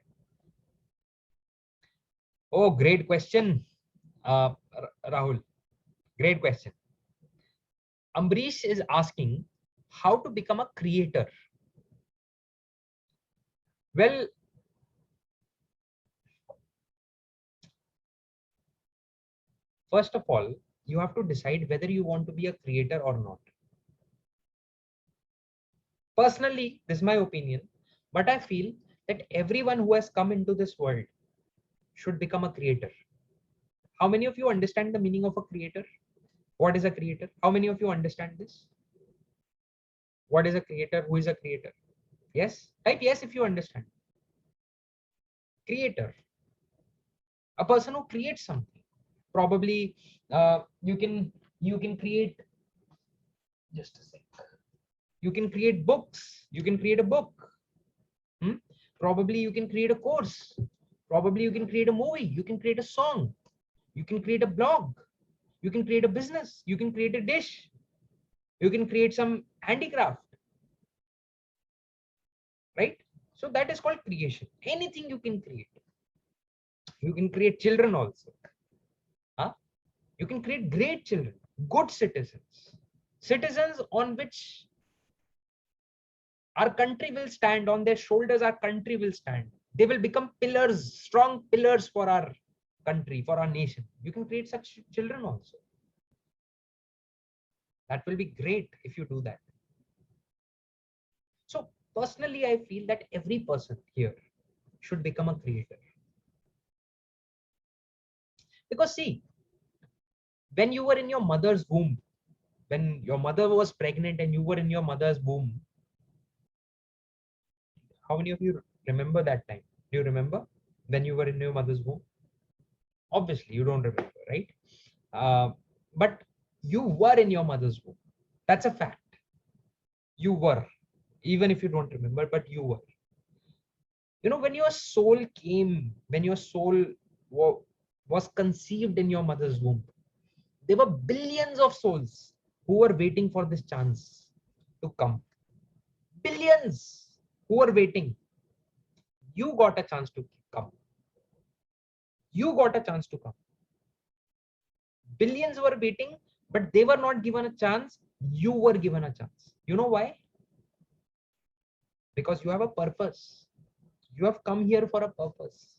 Oh, great question, Rahul. Great question. Ambrish is asking how to become a creator. Well, first of all, you have to decide whether you want to be a creator or not. Personally, this is my opinion, but I feel that everyone who has come into this world should become a creator. How many of you understand the meaning of a creator? What is a creator? How many of you understand this? What is a creator? Who is a creator? Yes? Type yes if you understand. Creator. A person who creates something. Probably you can create, just a sec. You can create books. You can create a book. Probably you can create a course. Probably you can create a movie. You can create a song. You can create a blog. You can create a business. You can create a dish. You can create some handicraft. Right? So that is called creation. Anything you can create. You can create children also. Huh? You can create great children, good citizens, citizens on which our country will stand, on their shoulders our country will stand. They will become pillars, strong pillars for our country, for our nation. You can create such children also. That will be great if you do that. So personally, I feel that every person here should become a creator. Because see, when you were in your mother's womb, when your mother was pregnant and you were in your mother's womb, how many of you remember that time? Do you remember when you were in your mother's womb? Obviously, you don't remember, right? But you were in your mother's womb. That's a fact. You were, even if you don't remember, but you were. You know, when your soul came, when your soul was conceived in your mother's womb, there were billions of souls who were waiting for this chance to come. Billions who were waiting. You got a chance to come. You got a chance to come. Billions were waiting, but they were not given a chance. You were given a chance. You know why? Because you have a purpose. You have come here for a purpose.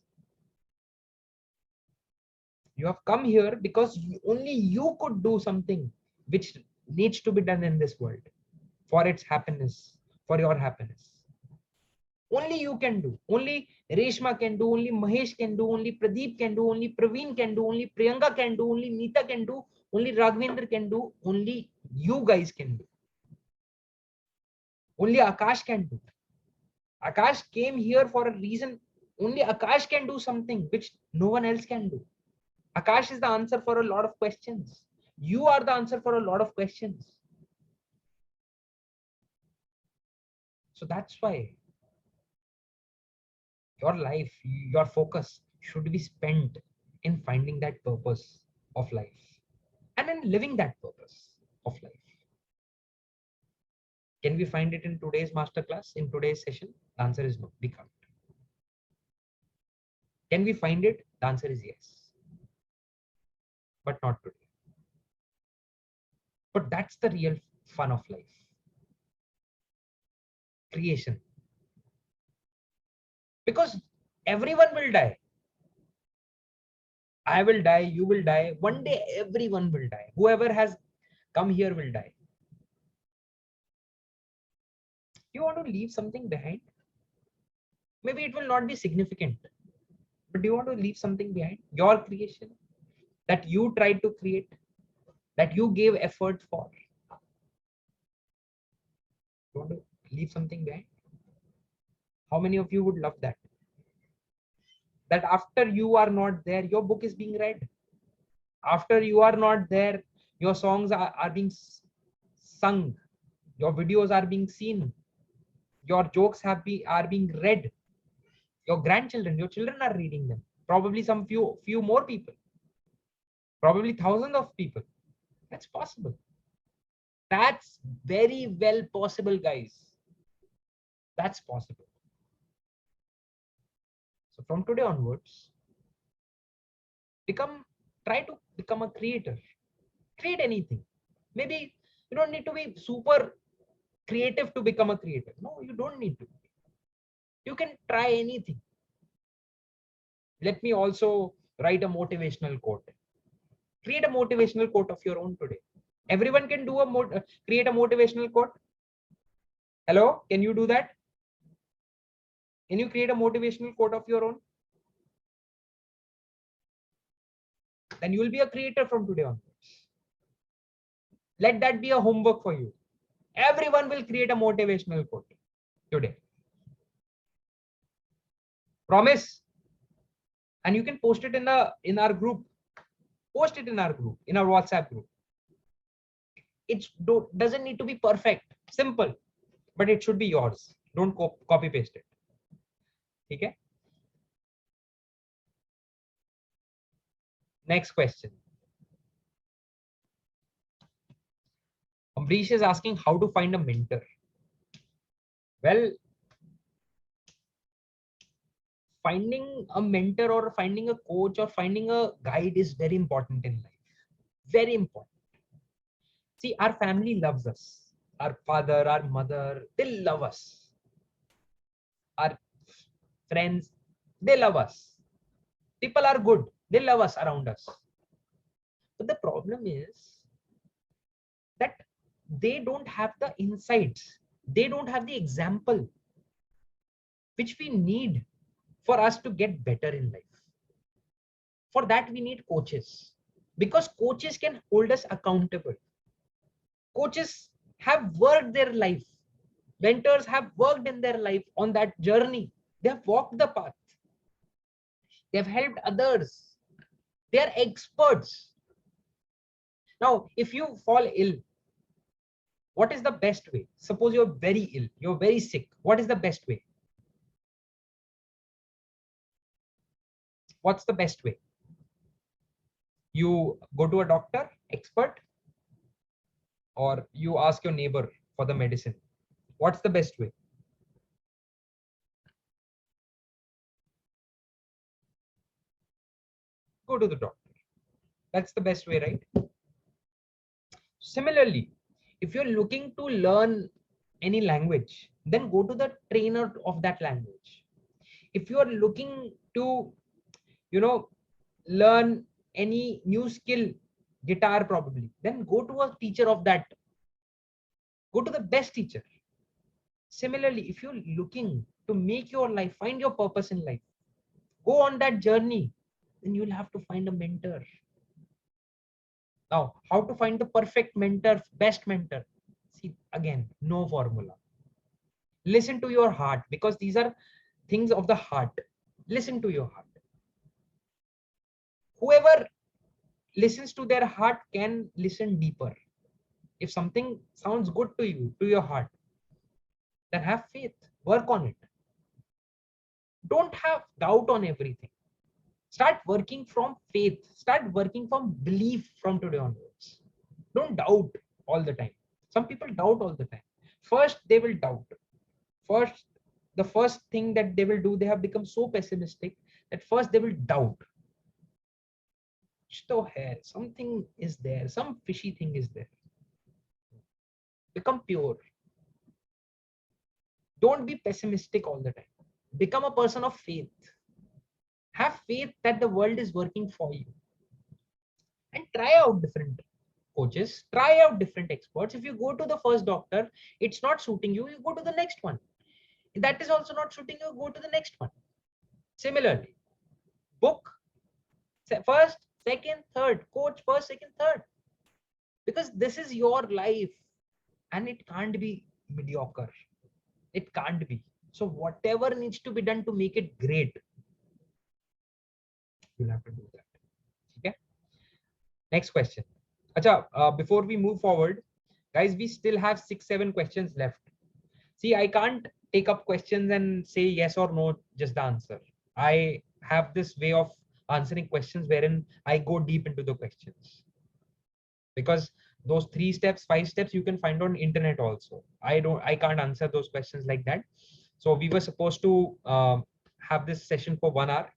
You have come here because only you could do something which needs to be done in this world for its happiness, for your happiness. Only you can do. Only Reshma can do. Only Mahesh can do. Only Pradeep can do. Only Praveen can do. Only Priyanka can do. Only Neeta can do. Only Raghavendra can do. Only you guys can do. Only Akash can do. Akash came here for a reason. Only Akash can do something which no one else can do. Akash is the answer for a lot of questions. You are the answer for a lot of questions. So that's why your life, your focus should be spent in finding that purpose of life and in living that purpose of life. Can we find it in today's masterclass, in today's session? The answer is no, we can't. Can we find it? The answer is yes, but not today. But that's the real fun of life. Creation. Because Everyone will die. I will die, you will die. One day, everyone will die. Whoever has come here will die. You want to leave something behind? Maybe it will not be significant, but do you want to leave something behind? Your creation that you tried to create, that you gave effort for. You want to leave something behind? How many of you would love that? That after you are not there, your book is being read. After you are not there, your songs are being sung. Your videos are being seen. Your jokes are being read. Your grandchildren, your children are reading them. Probably some few more people. Probably thousands of people. That's possible. That's very well possible, guys. That's possible. So from today onwards, try to become a creator. Create anything. Maybe you don't need to be super creative to become a creator. No, you don't need to. You can try anything. Let me also write a motivational quote. Create a motivational quote of your own today. Everyone can do create a motivational quote. Hello, can you do that? Can you create a motivational quote of your own? Then you will be a creator from today on. Let that be a homework for you. Everyone will create a motivational quote today. Promise. And you can post it in our group. Post it in our group, in our WhatsApp group. It doesn't need to be perfect, simple, but it should be yours. Don't copy paste it. Okay. Next question. Ambrish is asking how to find a mentor. Well, finding a mentor or finding a coach or finding a guide is very important in life. Very important. See, our family loves us. Our father, our mother, they love us. Our friends, they love us. People are good. They love us around us. But the problem is that they don't have the insights. They don't have the example which we need for us to get better in life. For that, we need coaches, because coaches can hold us accountable. Coaches have worked their life. Mentors have worked in their life on that journey. They have walked the path. They have helped others. They are experts. Now, if you fall ill, what is the best way? Suppose you're very ill, you're very sick. What is the best way? What's the best way? You go to a doctor, expert, or you ask your neighbor for the medicine. What's the best way? Go to the doctor. That's the best way, right? Similarly, if you're looking to learn any language, then go to the trainer of that language. If you are looking to, learn any new skill, guitar probably, then go to a teacher of that. Go to the best teacher. Similarly, if you're looking to make your life, find your purpose in life, go on that journey, then you'll have to find a mentor. Now, how to find the perfect mentor, best mentor? See, again, no formula. Listen to your heart, because these are things of the heart. Listen to your heart. Whoever listens to their heart can listen deeper. If something sounds good to you, to your heart, then have faith, work on it. Don't have doubt on everything. Start working from faith. Start working from belief from today onwards. Don't doubt all the time. Some people doubt all the time. First, they will doubt. The first thing that they will do, they have become so pessimistic that first they will doubt. Something is there. Some fishy thing is there. Become pure. Don't be pessimistic all the time. Become a person of faith. Have faith that the world is working for you, and try out different coaches, try out different experts. If you go to the first doctor, it's not suiting you, you go to the next one. If that is also not suiting you, go to the next one. Similarly, book first, second, third, coach first, second, third, because this is your life and it can't be mediocre. It can't be. So whatever needs to be done to make it great, you'll have to do that. Okay. Next question. Acha, before we move forward, guys, we still have 6-7 questions left. See, I can't take up questions and say yes or no, just the answer. I have this way of answering questions wherein I go deep into the questions, because those 3 steps, 5 steps you can find on internet also. I can't answer those questions like that. So we were supposed to have this session for 1 hour,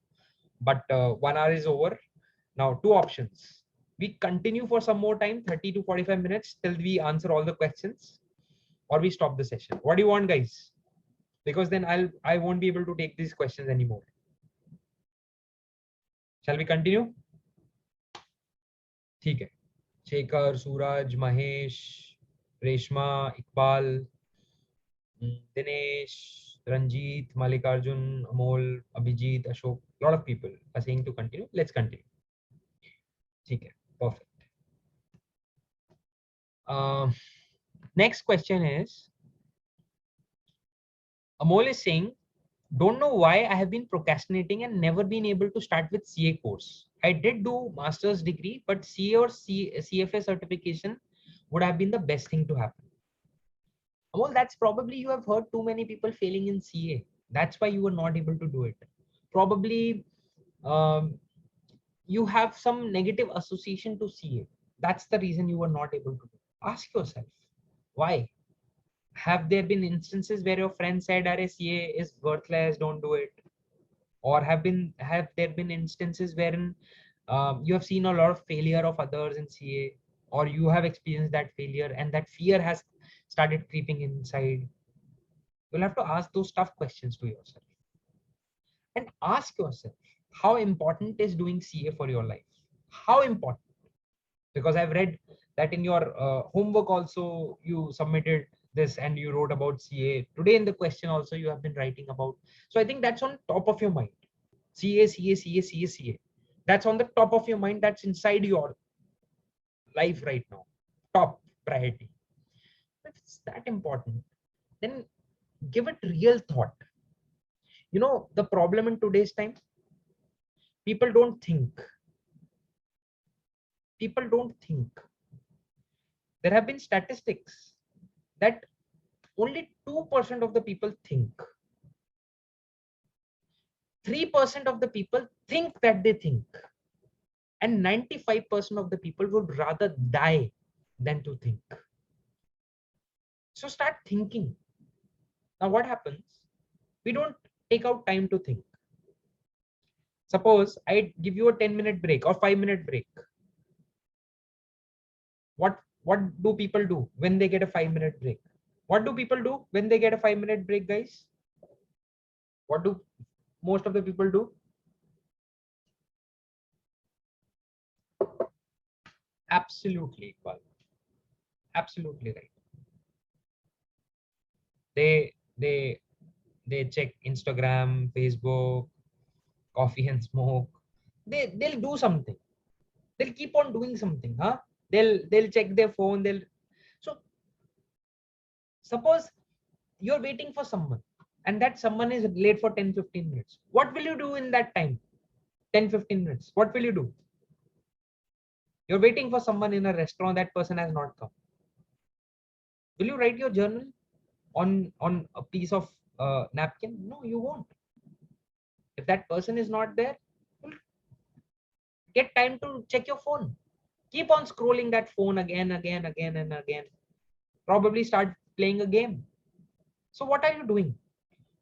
but 1 hour is over. Now 2 options: we continue for some more time, 30 to 45 minutes, till we answer all the questions, or we stop the session. What do you want, guys? Because then I won't be able to take these questions anymore. Shall we continue? ठीक है. Shekhar, Suraj, Mahesh, Reshma, Iqbal, Dinesh, Ranjit, Malikarjun, Amol, Abhijit, Ashok. A lot of people are saying to continue. Let's continue. ठीक है. Perfect. Next question is, Amol is saying, don't know why I have been procrastinating and never been able to start with CA course. I did do master's degree, but CA or CFA certification would have been the best thing to happen. Well, that's probably you have heard too many people failing in CA. That's why you were not able to do it. Probably you have some negative association to CA. That's the reason you were not able to do it. Ask yourself, why? Have there been instances where your friend said, CA is worthless, don't do it? Or have there been instances wherein you have seen a lot of failure of others in CA, or you have experienced that failure and that fear has started creeping inside? You'll have to ask those tough questions to yourself, and ask yourself, how important is doing CA for your life? How important? Because I've read that in your homework also you submitted this and you wrote about CA. Today in the question also you have been writing about. So I think that's on top of your mind. CA, CA, CA, CA, CA. That's on the top of your mind. That's inside your life right now. Top priority. If it's that important, then give it real thought. You know, the problem in today's time, people don't think. People don't think. There have been statistics that only 2% of the people think. 3% of the people think that they think. And 95% of the people would rather die than to think. So start thinking. Now what happens? We don't take out time to think. Suppose I give you a 10-minute break or 5-minute break. What do people do when they get a 5-minute break? What do people do when they get a 5-minute break, guys? What do most of the people do? Absolutely equal. Absolutely right. They check Instagram, Facebook, coffee and smoke. They'll do something. They'll keep on doing something, huh? They'll check their phone. So suppose you're waiting for someone and that someone is late for 10-15 minutes. What will you do in that time? 10-15 minutes. What will you do? You're waiting for someone in a restaurant, that person has not come. Will you write your journal on a piece of napkin? No, you won't. If that person is not there, get time to check your phone. Keep on scrolling that phone again and again. Probably start playing a game. So what are you doing?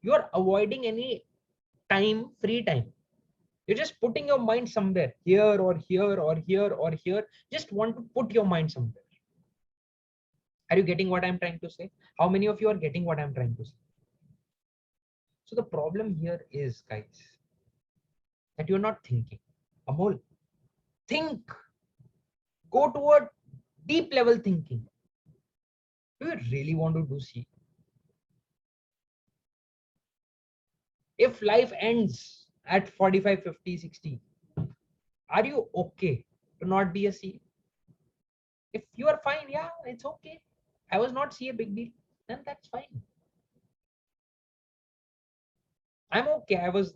You are avoiding any time, free time. You're just putting your mind somewhere, here or here or here or here. Just want to put your mind somewhere. Are you getting what I'm trying to say? How many of you are getting what I'm trying to say? So the problem here is, guys, that you're not thinking. Amol, think. Go toward deep level thinking. Do you really want to do C? If life ends at 45, 50, 60, are you okay to not be a C? If you are fine, yeah, it's okay. I was not C a big deal, then that's fine. I'm okay. I was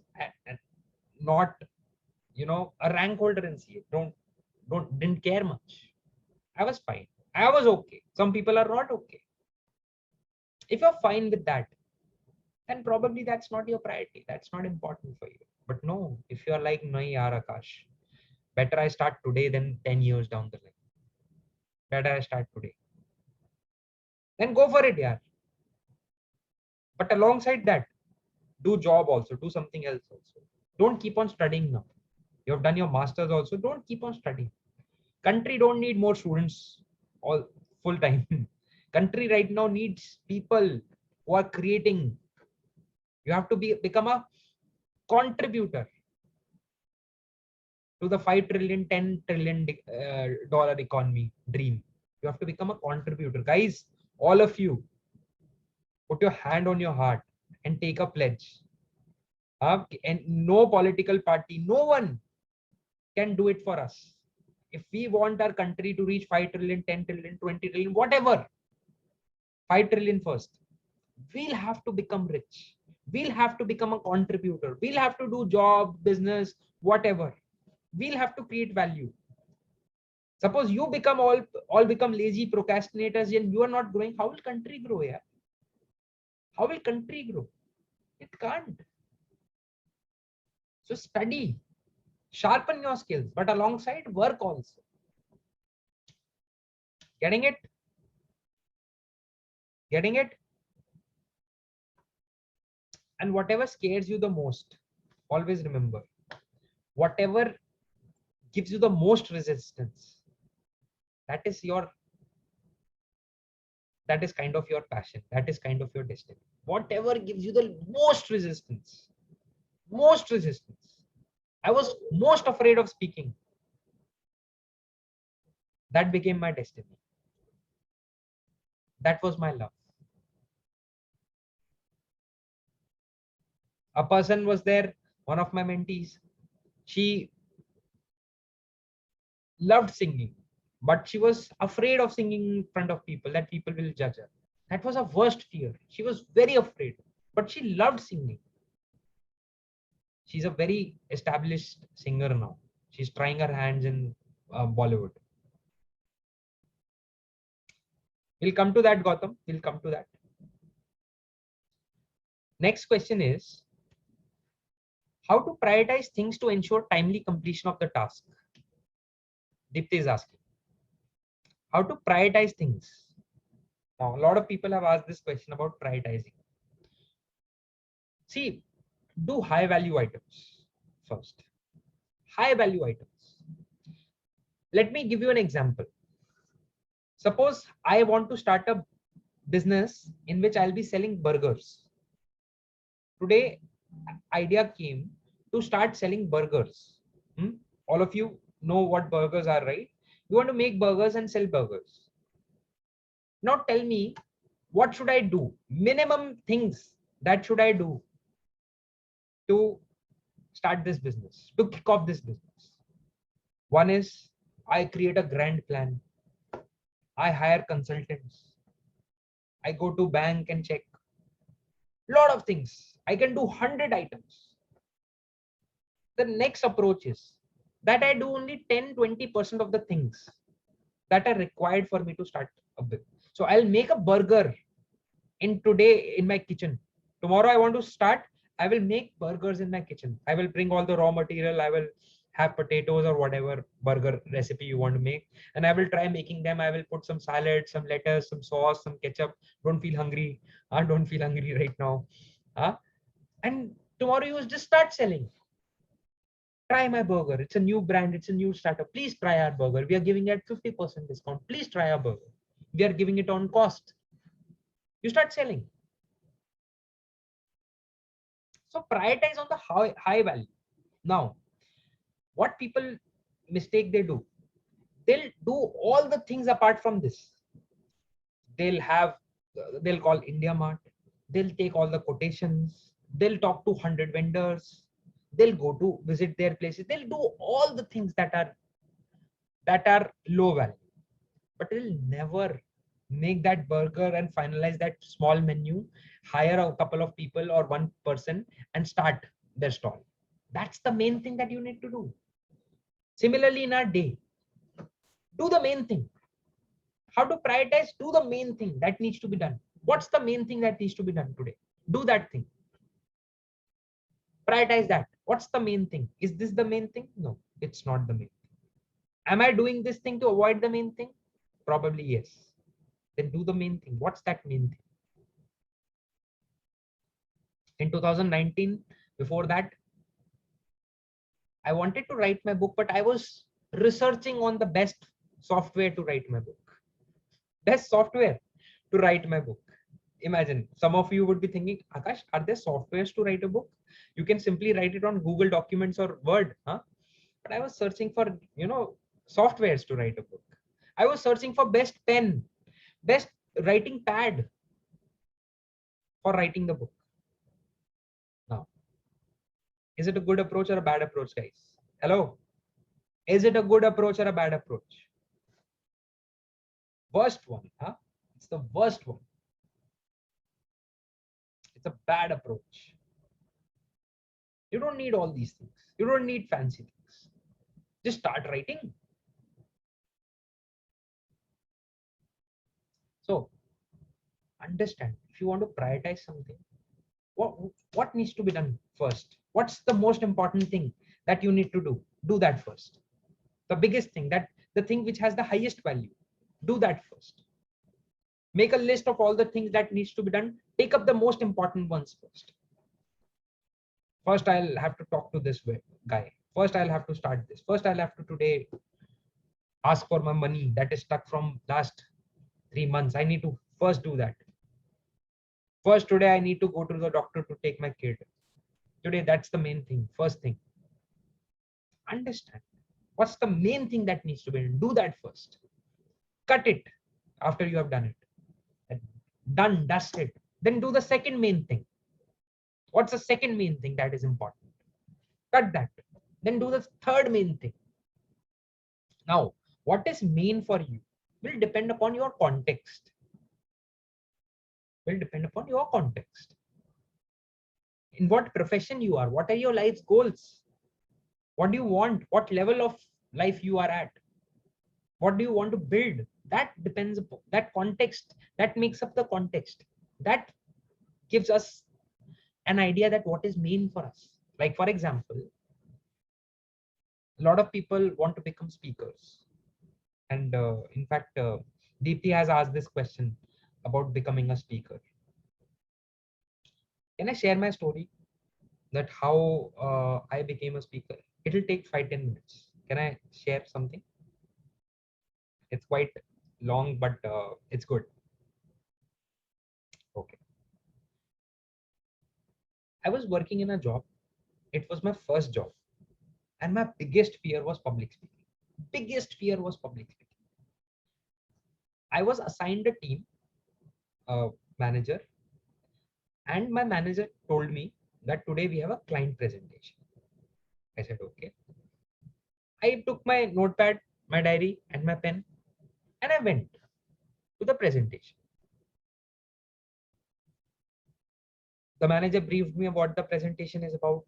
not, a rank holder in CA. Didn't care much. I was fine. I was okay. Some people are not okay. If you're fine with that, then probably that's not your priority. That's not important for you. But no, if you're like, no, yaar, Akash, better I start today than 10 years down the line. Better I start today. Then go for it, yeah. But alongside that, do job also, do something else also. Don't keep on studying now. You have done your masters also. Don't keep on studying. Country don't need more students all full time. Country right now needs people who are creating. You have to become a contributor to the 5 trillion, 10 trillion dollar economy dream. You have to become a contributor. Guys, all of you, put your hand on your heart and take a pledge. And no political party, no one can do it for us. If we want our country to reach 5 trillion, 10 trillion, 20 trillion, whatever, 5 trillion first, we'll have to become rich. We'll have to become a contributor. We'll have to do job, business, whatever. We'll have to create value. Suppose you become all become lazy procrastinators and you are not growing, how will country grow? Yeah? How will country grow? It can't. So study, sharpen your skills, but alongside work also. Getting it? Getting it? And whatever scares you the most, always remember, whatever gives you the most resistance, that is kind of your passion. That is kind of your destiny. Whatever gives you the most resistance, most resistance. I was most afraid of speaking. That became my destiny. That was my love. A person was there, one of my mentees. She loved singing, but she was afraid of singing in front of people, that people will judge her. That was her worst fear. She was very afraid, but she loved singing. She's a very established singer now. She's trying her hands in Bollywood. We'll come to that, Gautam. We'll come to that. Next question is, how to prioritize things to ensure timely completion of the task? Dipti is asking. How to prioritize things? Now, a lot of people have asked this question about prioritizing. See, do high value items first. High value items. Let me give you an example. Suppose I want to start a business in which I'll be selling burgers. Today, idea came to start selling burgers. All of you know what burgers are, right? You want to make burgers and sell burgers. Now tell me, what should I do? Minimum things that should I do to start this business, to kick off this business. One is, I create a grand plan. I hire consultants. I go to bank and check. Lot of things. I can do 100 items. The next approach is that I do only 10-20% of the things that are required for me to start a business. So I'll make a burger in my kitchen. Tomorrow I want to start, I will make burgers in my kitchen. I will bring all the raw material. I will have potatoes or whatever burger recipe you want to make, and I will try making them. I will put some salad, some lettuce, some sauce, some ketchup. Don't feel hungry. Don't feel hungry right now. And tomorrow you just start selling. Try my burger. It's a new brand. It's a new startup. Please try our burger. We are giving it 50% discount. Please try our burger. We are giving it on cost. You start selling. So prioritize on the high value. Now, What people mistake they do? They'll do all the things apart from this. They'll have, they'll call India Mart. They'll take all the quotations. They'll talk to 100 vendors. They'll go to visit their places. They'll do all the things that are low value, but they'll never make that burger and finalize that small menu, hire a couple of people or one person and start their stall. That's the main thing that you need to do. Similarly, in our day, do the main thing. How to prioritize? Do the main thing that needs to be done. What's the main thing that needs to be done today? Do that thing. Prioritize that. What's the main thing? Is this the main thing? No, it's not the main thing. Am I doing this thing to avoid the main thing? Probably yes. Then do the main thing. What's that main thing? In 2019, before that, I wanted to write my book, but I was researching on the best software to write my book. Best software to write my book. Imagine, some of you would be thinking, Akash, are there softwares to write a book? You can simply write it on Google Documents or Word, huh? But I was searching for, softwares to write a book. I was searching for best pen, best writing pad for writing the book. Now, is it a good approach or a bad approach, guys? Hello? Is it a good approach or a bad approach? Worst one, huh? It's the worst one. It's a bad approach. You don't need all these things. You don't need fancy things. Just start writing. So understand, if you want to prioritize something, what needs to be done first? What's the most important thing that you need to do? Do that first. The biggest thing, that the thing which has the highest value, do that first. Make a list of all the things that needs to be done. Take up the most important ones first. First, I'll have to talk to this guy. First, I'll have to start this. First, I'll have to today ask for my money that is stuck from last 3 months. I need to first do that. First, today, I need to go to the doctor to take my kid. Today, that's the main thing. First thing. Understand. What's the main thing that needs to be done? Do that first. Cut it after you have done it. Done, dusted. Then do the second main thing. What's the second main thing that is important? Cut that. Then do the third main thing. Now, what is main for you will depend upon your context. Will depend upon your context. In what profession you are, what are your life's goals? What do you want? What level of life you are at? What do you want to build? That depends upon that context. That makes up the context. That gives us an idea that what is main for us. Like, for example, a lot of people want to become speakers. And in fact, Deepthi has asked this question about becoming a speaker. Can I share my story that how I became a speaker? It will take 5-10 minutes. Can I share something? It's quite long, but it's good. Okay. I was working in a job. It was my first job. And my biggest fear was public speaking. Biggest fear was public speaking. I was assigned a team manager, and my manager told me that today we have a client presentation. I said, okay. I took my notepad, my diary, and my pen, and I went to the presentation. The manager briefed me about what the presentation is about,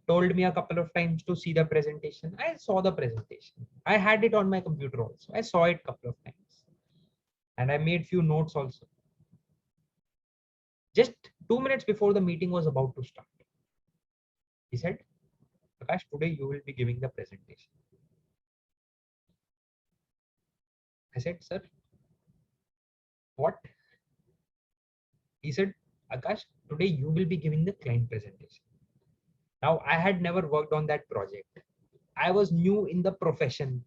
told me a couple of times to see the presentation. I saw the presentation. I had it on my computer also. I saw it a couple of times. And I made few notes also. Just 2 minutes before the meeting was about to start, he said, Akash, today you will be giving the presentation. I said, sir, what? He said, Akash, today you will be giving the client presentation. Now, I had never worked on that project. I was new in the profession.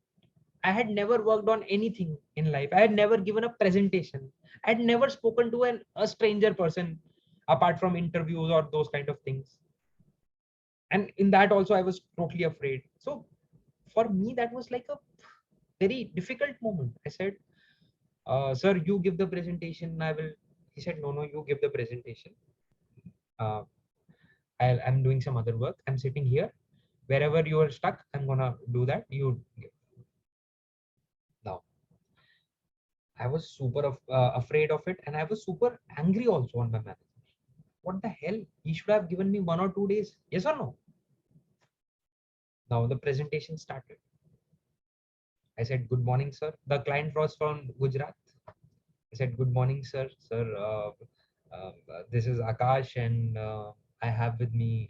I had never worked on anything in life. I had never given a presentation. I had never spoken to a stranger person apart from interviews or those kind of things. And in that also, I was totally afraid. So for me, that was like a very difficult moment. I said, sir, you give the presentation. He said, no, you give the presentation. Uh, I'm doing some other work. I'm sitting here. Wherever you are stuck, I'm gonna do that. You now. I was super afraid of it, and I was super angry also on my manager. What the hell? He should have given me 1 or 2 days. Yes or no? Now the presentation started. I said, good morning, sir. The client was from Gujarat. I said, good morning, sir. Sir, this is Akash, and I have with me.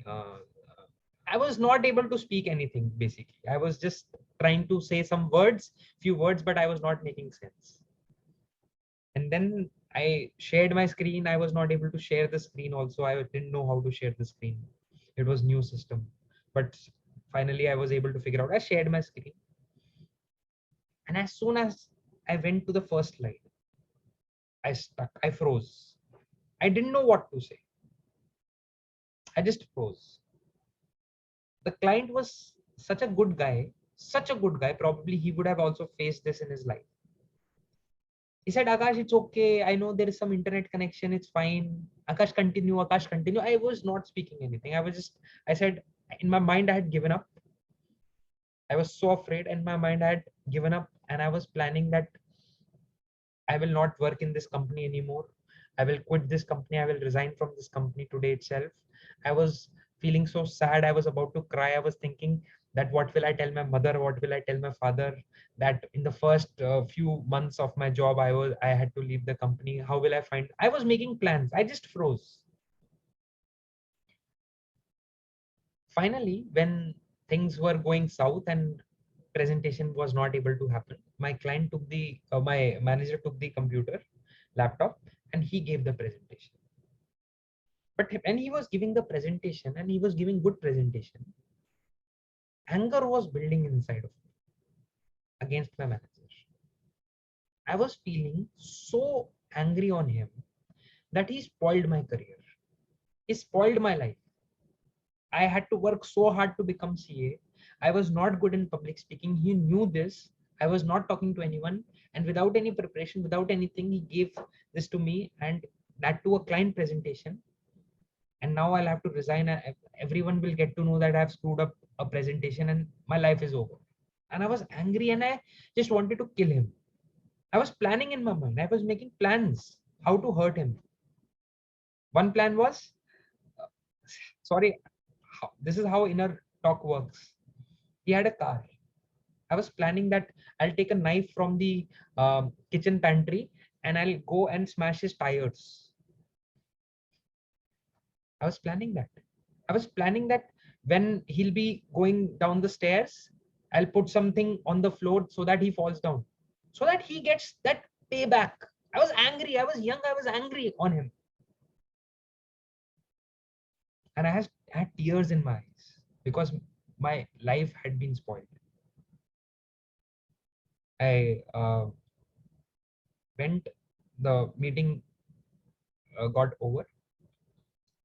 I was not able to speak anything, basically. I was just trying to say some words, few words, but I was not making sense. And then I shared my screen. I was not able to share the screen also. I didn't know how to share the screen. It was new system. But finally, I was able to figure out. I shared my screen. And as soon as I went to the first slide, I stuck. I froze. I didn't know what to say. I just froze. The client was such a good guy, such a good guy. Probably he would have also faced this in his life. He said, Akash, it's okay. I know there is some internet connection. It's fine. Akash, continue. Akash, continue. I was not speaking anything. I said, in my mind, I had given up. I was so afraid. In my mind, I had given up. And I was planning that I will not work in this company anymore. I will quit this company. I will resign from this company today itself. I was feeling so sad. I was about to cry. I was thinking that what will I tell my mother? What will I tell my father? That in the first few months of my job, I had to leave the company. How will I find? I was making plans. I just froze. Finally, when things were going south and presentation was not able to happen, my manager took the computer laptop and he gave the presentation. But when he was giving the presentation and he was giving good presentation, anger was building inside of me against my manager. I was feeling so angry on him that he spoiled my career. He spoiled my life. I had to work so hard to become CA. I was not good in public speaking. He knew this. I was not talking to anyone. And without any preparation, without anything, he gave this to me and that to a client presentation. And now I'll have to resign. Everyone will get to know that I've screwed up a presentation and my life is over. And I was angry and I just wanted to kill him. I was planning in my mind. I was making plans how to hurt him. One plan was, uh, sorry, this is how inner talk works. He had a car. I was planning that I'll take a knife from the kitchen pantry and I'll go and smash his tires. I was planning that. I was planning that when he'll be going down the stairs, I'll put something on the floor so that he falls down, so that he gets that payback. I was angry. I was young. I was angry on him. And had tears in my eyes because my life had been spoiled. I went, the meeting got over.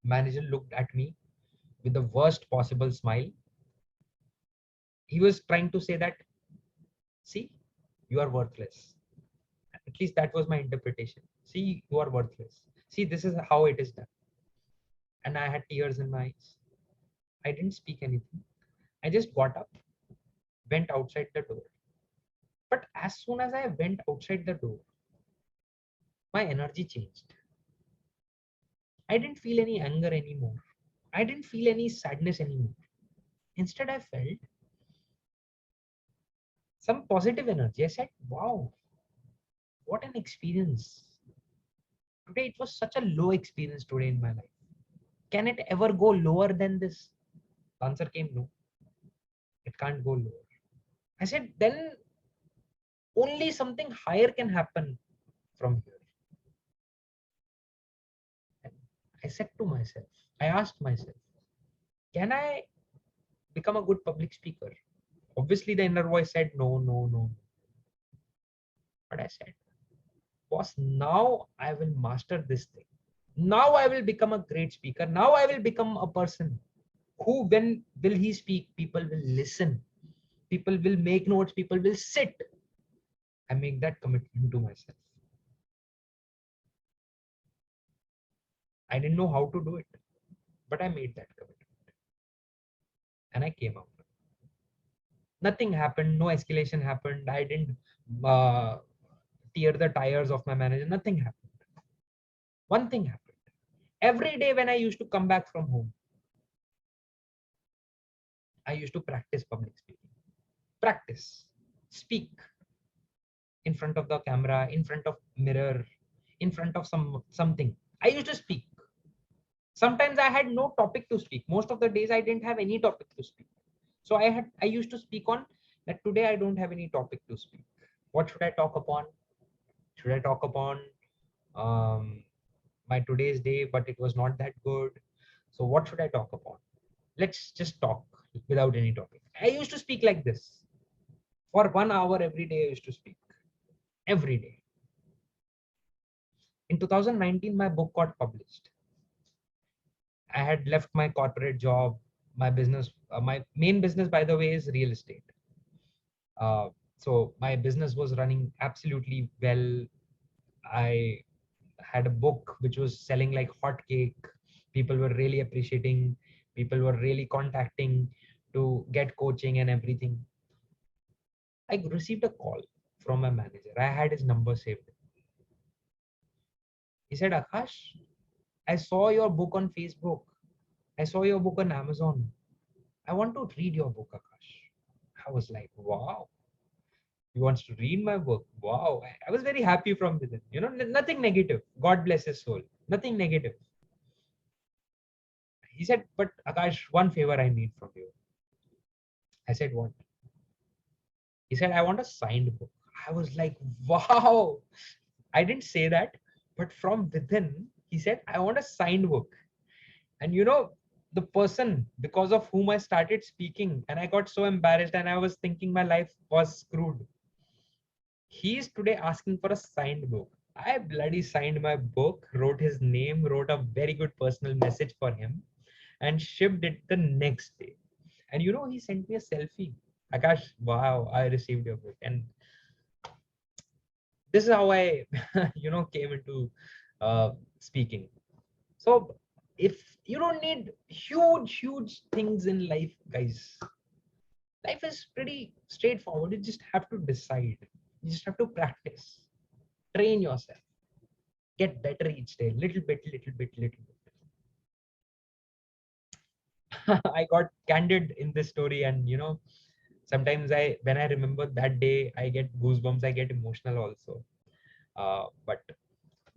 Manager looked at me with the worst possible smile. He was trying to say that, see, you are worthless. At least that was my interpretation. See, you are worthless. See, this is how it is done. And I had tears in my eyes. I didn't speak anything. I just got up, went outside the door. But as soon as I went outside the door, my energy changed. I didn't feel any anger anymore. I didn't feel any sadness anymore. Instead, I felt some positive energy. I said, wow, what an experience. Today, it was such a low experience today in my life. Can it ever go lower than this? The answer came no. It can't go lower. I said, then only something higher can happen from here. And I said to myself, I asked myself, can I become a good public speaker? Obviously, the inner voice said, no, no, no. But I said, boss, now I will master this thing. Now I will become a great speaker. Now I will become a person who, when will he speak, people will listen. People will make notes. People will sit. I make that commitment to myself. I didn't know how to do it, but I made that commitment and I came out. Nothing happened. No escalation happened. I didn't uh, tear the tires of my manager. Nothing happened. One thing happened. Every day when I used to come back from home, I used to practice public speaking. Practice. Speak in front of the camera, in front of mirror, in front of something. I used to speak. Sometimes I had no topic to speak. Most of the days I didn't have any topic to speak. So I used to speak on that. Today I don't have any topic to speak. What should I talk upon? Should I talk upon my today's day, but it was not that good? So what should I talk upon? Let's just talk without any topic. I used to speak like this for 1 hour every day. I used to speak every day. In 2019, my book got published. I had left my corporate job, my business. My main business, by the way, is real estate. So my business was running absolutely well. I had a book which was selling like hotcake. People were really appreciating. People were really contacting to get coaching and everything. I received a call from my manager. I had his number saved. He said, Akash, I saw your book on Facebook. I saw your book on Amazon. I want to read your book, Akash. I was like, wow, he wants to read my book. Wow. I was very happy from within. Nothing negative. God bless his soul. Nothing negative. He said, but Akash, one favor I need from you. I said, what? He said, I want a signed book. I was like, wow. I didn't say that, but from within, he said, I want a signed book. And the person because of whom I started speaking, and I got so embarrassed and I was thinking my life was screwed. He is today asking for a signed book. I bloody signed my book, wrote his name, wrote a very good personal message for him, and shipped it the next day. And he sent me a selfie. Akash, wow, I received your book. And this is how I, came into speaking. So if you don't need huge things in life, guys, life is pretty straightforward. You just have to decide. You just have to practice, train yourself, get better each day, little bit. I got candid in this story, and sometimes when I remember that day, I get goosebumps. I get emotional also. But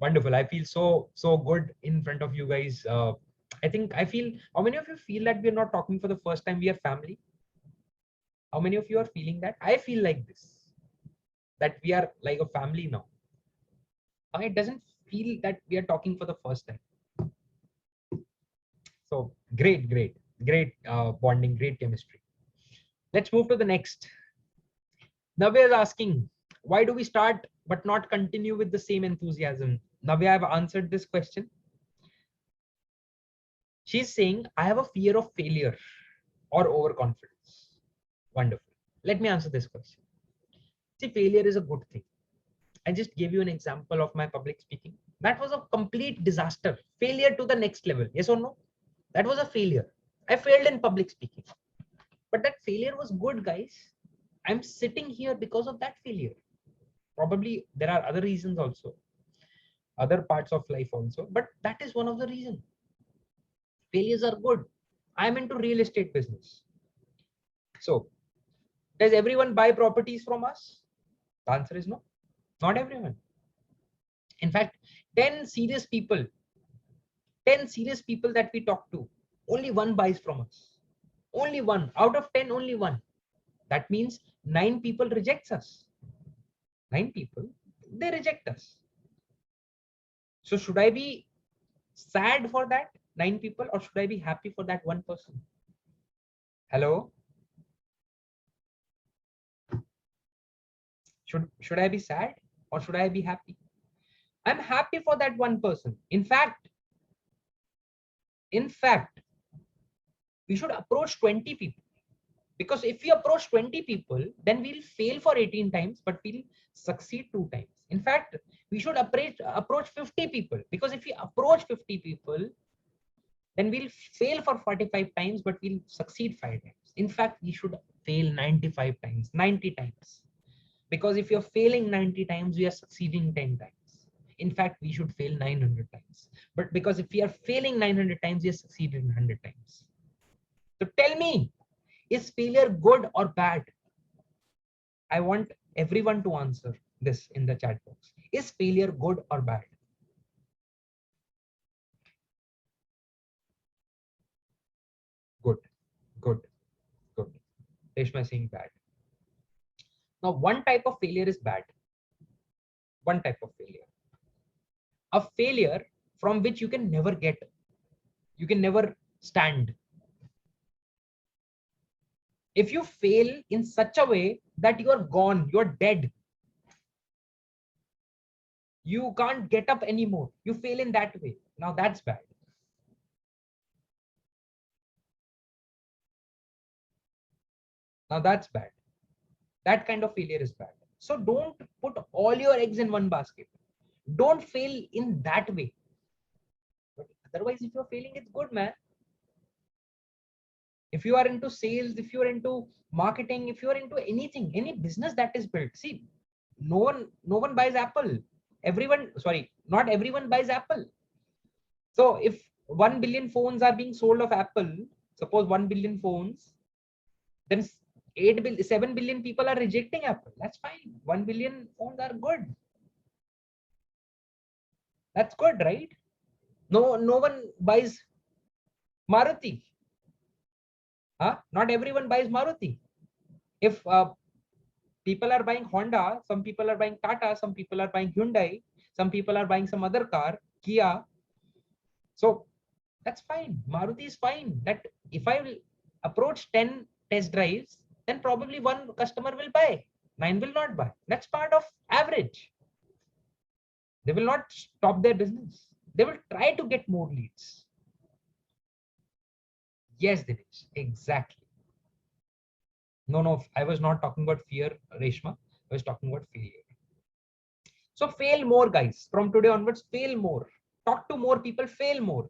wonderful. I feel so good in front of you guys. I feel. How many of you feel that we are not talking for the first time? We are family. How many of you are feeling that? I feel like this, that we are like a family now. It doesn't feel that we are talking for the first time. So great bonding, great chemistry. Let's move to the next. Navya is asking, why do we start but not continue with the same enthusiasm? Navya, I've answered this question. She's saying, I have a fear of failure or overconfidence. Wonderful. Let me answer this question. See, failure is a good thing. I just gave you an example of my public speaking. That was a complete disaster. Failure to the next level. Yes or no? That was a failure. I failed in public speaking. But that failure was good, guys. I'm sitting here because of that failure. Probably there are other reasons also, other parts of life also, but that is one of the reasons. Failures are good. I'm into real estate business. So, does everyone buy properties from us? The answer is no. Not everyone. In fact, 10 serious people that we talk to, only one buys from us. Only one. Out of 10, only one. That means 9 people rejects us. 9 people, they reject us. So should I be sad for that 9 people, or should I be happy for that one person? Hello? Should I be sad or should I be happy? I'm happy for that one person. In fact, we should approach 20 people. Because if we approach 20 people, then we'll fail for 18 times, but we'll succeed 2 times. In fact, we should approach 50 people, because if we approach 50 people, then we'll fail for 45 times, but we'll succeed 5 times. In fact, we should fail 95 times, 90 times. Because if you're failing 90 times, we are succeeding 10 times. In fact, we should fail 900 times. But because if we are failing 900 times, we are succeeding 100 times. So tell me, is failure good or bad? I want everyone to answer this in the chat box. Is failure good or bad? Good, good, good. Reshma is saying bad. Now, one type of failure is bad. One type of failure. A failure from which you can never get, you can never stand. If you fail in such a way that you are gone, you're dead, you can't get up anymore, you fail in that way, now that's bad. Now that's bad. That kind of failure is bad. So don't put all your eggs in one basket. Don't fail in that way. But otherwise, if you're failing, it's good, man. If you are into sales, if you're into marketing, if you're into anything, any business that is built, see, no one buys Apple. Not everyone buys Apple. So if 1 billion phones are being sold of Apple, suppose 1 billion phones, then 7 billion people are rejecting Apple. That's fine. 1 billion phones are good. That's good, right? No one buys Maruti. Huh? Not everyone buys Maruti. If people are buying Honda, some people are buying Tata, some people are buying Hyundai, some people are buying some other car, Kia. So that's fine. Maruti is fine. That if I will approach 10 test drives, then probably one customer will buy, 9 will not buy. That's part of average. They will not stop their business. They will try to get more leads. Yes, Dinesh, exactly. No, I was not talking about fear, Reshma. I was talking about failure. So fail more, guys. From today onwards, fail more. Talk to more people, fail more.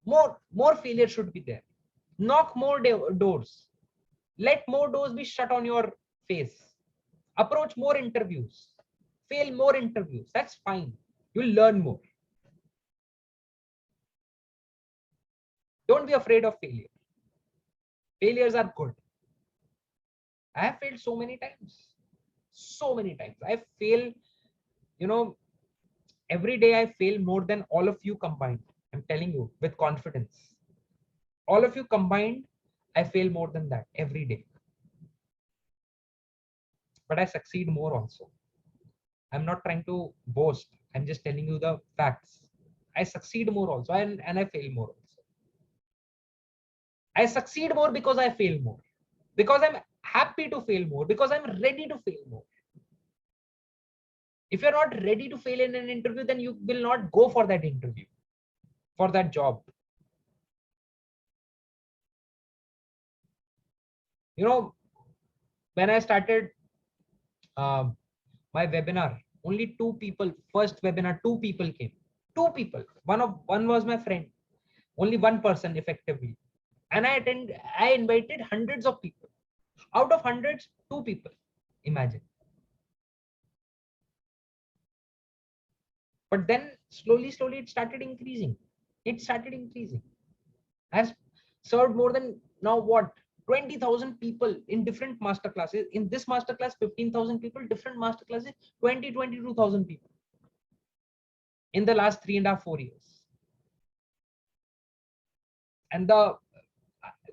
More failure should be there. Knock more doors. Let more doors be shut on your face. Approach more interviews. Fail more interviews. That's fine. You'll learn more. Don't be afraid of failure. Failures are good. I have failed so many times. So many times. I fail, every day I fail more than all of you combined. I'm telling you with confidence. All of you combined, I fail more than that every day. But I succeed more also. I'm not trying to boast. I'm just telling you the facts. I succeed more also, and I fail more also. I succeed more because I fail more. Because I'm happy to fail more. Because I'm ready to fail more. If you're not ready to fail in an interview, then you will not go for that interview, for that job. When I started my webinar, only 2 people, first webinar, 2 people came. 2 people. One was my friend. Only one person effectively. And I invited hundreds of people. Out of hundreds, 2 people. Imagine. But then slowly, it started increasing. I've served more than now what? 20,000 people in different master classes. In this master class, 15,000 people, different master classes, 22,000 people in the last 3.5, 4 years. And the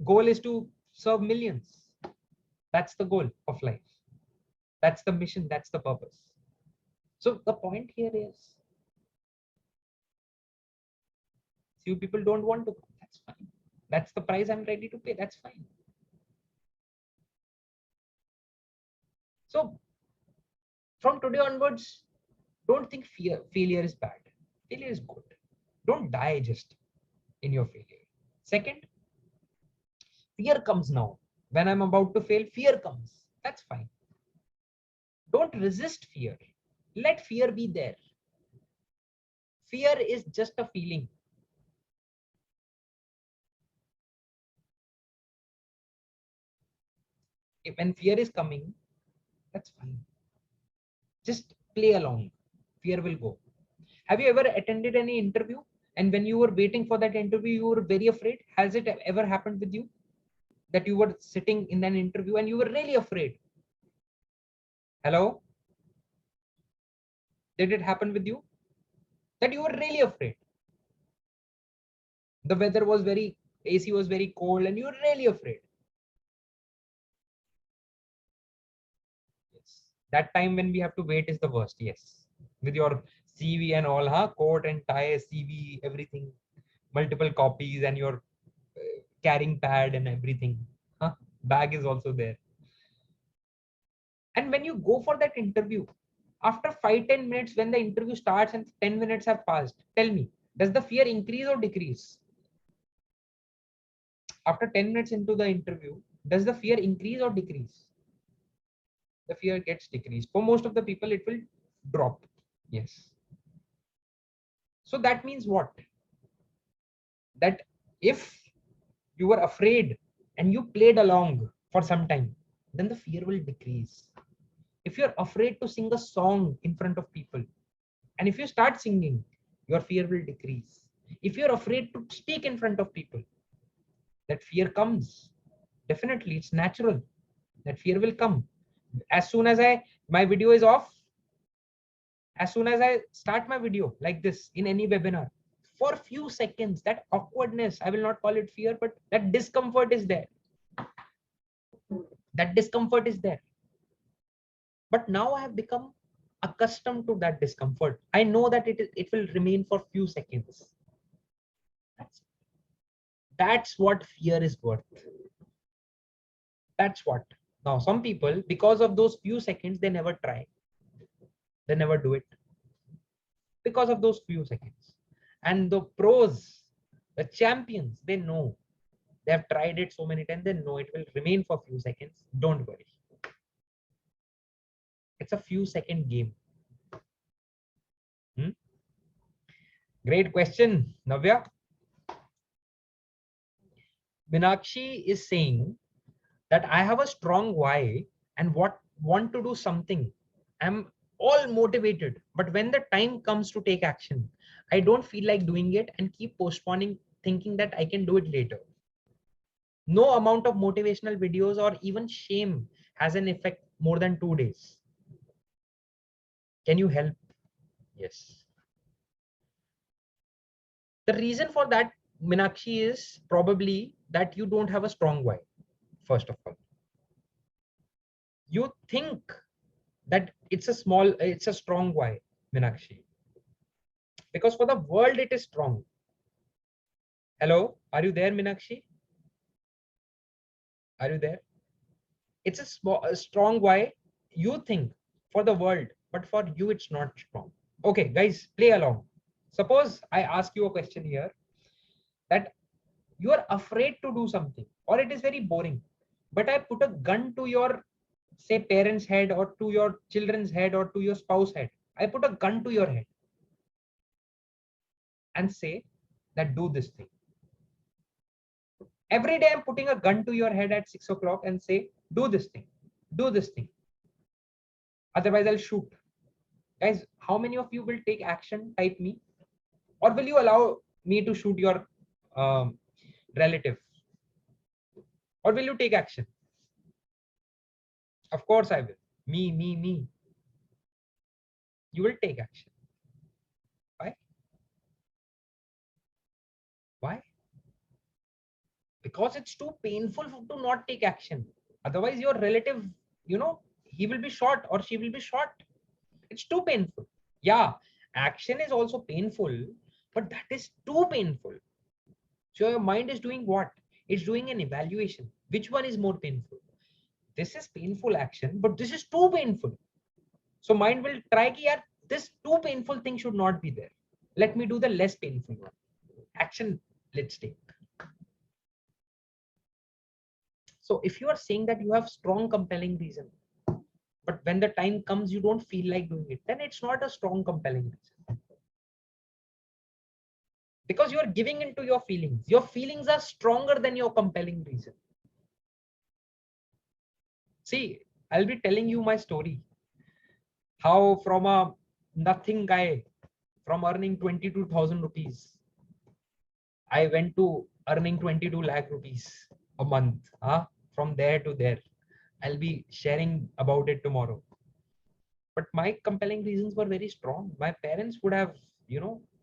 goal is to serve millions. That's the goal of life. That's the mission. That's the purpose. So the point here is, few people don't want to come. That's fine. That's the price I'm ready to pay. That's fine. So from today onwards, don't think failure is bad. Failure is good. Don't die just in your failure. Second, fear comes now When I'm about to fail, fear comes. That's fine. Don't resist fear. Let fear be there. Fear is just a feeling. When fear is coming, that's fine. Just play along. Fear will go. Have you ever attended any interview and when you were waiting for that interview, you were very afraid? Has it ever happened with you that you were sitting in an interview and you were really afraid? Hello? Did it happen with you? That you were really afraid. The weather was very, AC was very cold and you were really afraid. Yes. That time when we have to wait is the worst. Yes. With your CV and all, huh? Coat and tie, CV, everything, multiple copies and your carrying pad and everything. Huh? Bag is also there. And when you go for that interview, after 5-10 minutes, when the interview starts and 10 minutes have passed, tell me, does the fear increase or decrease? After 10 minutes into the interview, does the fear increase or decrease? The fear gets decreased. For most of the people, it will drop. Yes. So that means what? That if you were afraid and you played along for some time, then the fear will decrease. If you're afraid to sing a song in front of people, and if you start singing, your fear will decrease. If you're afraid to speak in front of people, that fear comes. Definitely, it's natural. That fear will come. As soon as my video is off, as soon as I start my video like this in any webinar, for a few seconds, that awkwardness, I will not call it fear, but that discomfort is there. That discomfort is there. But now I have become accustomed to that discomfort. I know that it will remain for few seconds. That's what fear is worth. That's what. Now, some people, because of those few seconds, they never try. They never do it. Because of those few seconds. And the pros, the champions, they know. They have tried it so many times, they know it will remain for few seconds. Don't worry. It's a few second game. Great question, Navya. Minakshi is saying that I have a strong why and want to do something. I'm all motivated, but when the time comes to take action, I don't feel like doing it and keep postponing, thinking that I can do it later. No amount of motivational videos or even shame has an effect more than 2 days. Can you help? Yes. The reason for that, Minakshi, is probably that you don't have a strong why, first of all. You think that it's a strong why, Minakshi. Because for the world, it is strong. Hello, are you there, Minakshi? Are you there? It's a strong why you think for the world, but for you, it's not strong. Okay, guys, play along. Suppose I ask you a question here that you are afraid to do something or it is very boring, but I put a gun to your, say, parents' head or to your children's head or to your spouse head. I put a gun to your head and say that do this thing. Every day I'm putting a gun to your head at 6 o'clock and say, do this thing, do this thing. Otherwise I'll shoot. Guys, how many of you will take action? Type me. Or will you allow me to shoot your relative? Or will you take action? Of course I will. Me. You will take action. Why? Why? Because it's too painful to not take action. Otherwise your relative, he will be shot or she will be shot. It's too painful. Yeah, action is also painful, but that is too painful. So your mind is doing what? It's doing an evaluation. Which one is more painful? This is painful action, but this is too painful. So mind will try ki, yaar, this too painful thing should not be there. Let me do the less painful one. Action, let's take. So if you are saying that you have strong compelling reason, but when the time comes you don't feel like doing it, then it's not a strong compelling reason, because you are giving into your feelings. Your feelings are stronger than your compelling reason. See, I'll be telling you my story, how from a nothing guy, from earning 22,000 rupees, I went to earning 22 lakh rupees a month. From there to there. I'll be sharing about it tomorrow. But my compelling reasons were very strong. My parents would have,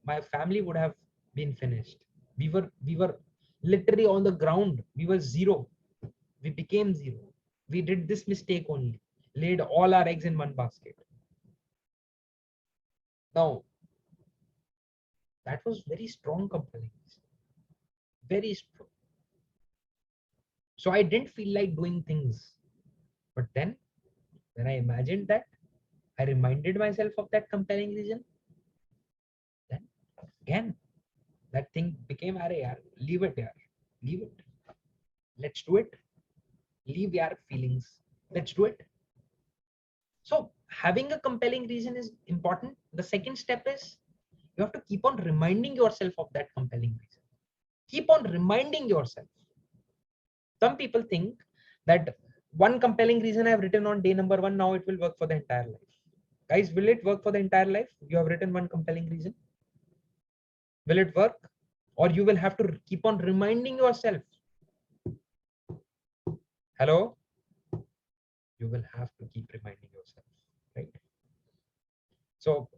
my family would have been finished. We were literally on the ground. We were zero. We became zero. We did this mistake only, laid all our eggs in one basket. Now, that was very strong compelling reason. Very strong. So I didn't feel like doing things. But then when I imagined that, I reminded myself of that compelling reason. Then again, that thing became, "Arey yaar, leave it, yaar, leave it. Let's do it. Leave your feelings. Let's do it." So having a compelling reason is important. The second step is you have to keep on reminding yourself of that compelling reason. Keep on reminding yourself. Some people think that one compelling reason I've written on day number 1, now it will work for the entire life. Guys, will it work for the entire life? You have written one compelling reason. Will it work? Or you will have to keep on reminding yourself. Hello? You will have to keep reminding yourself, right? So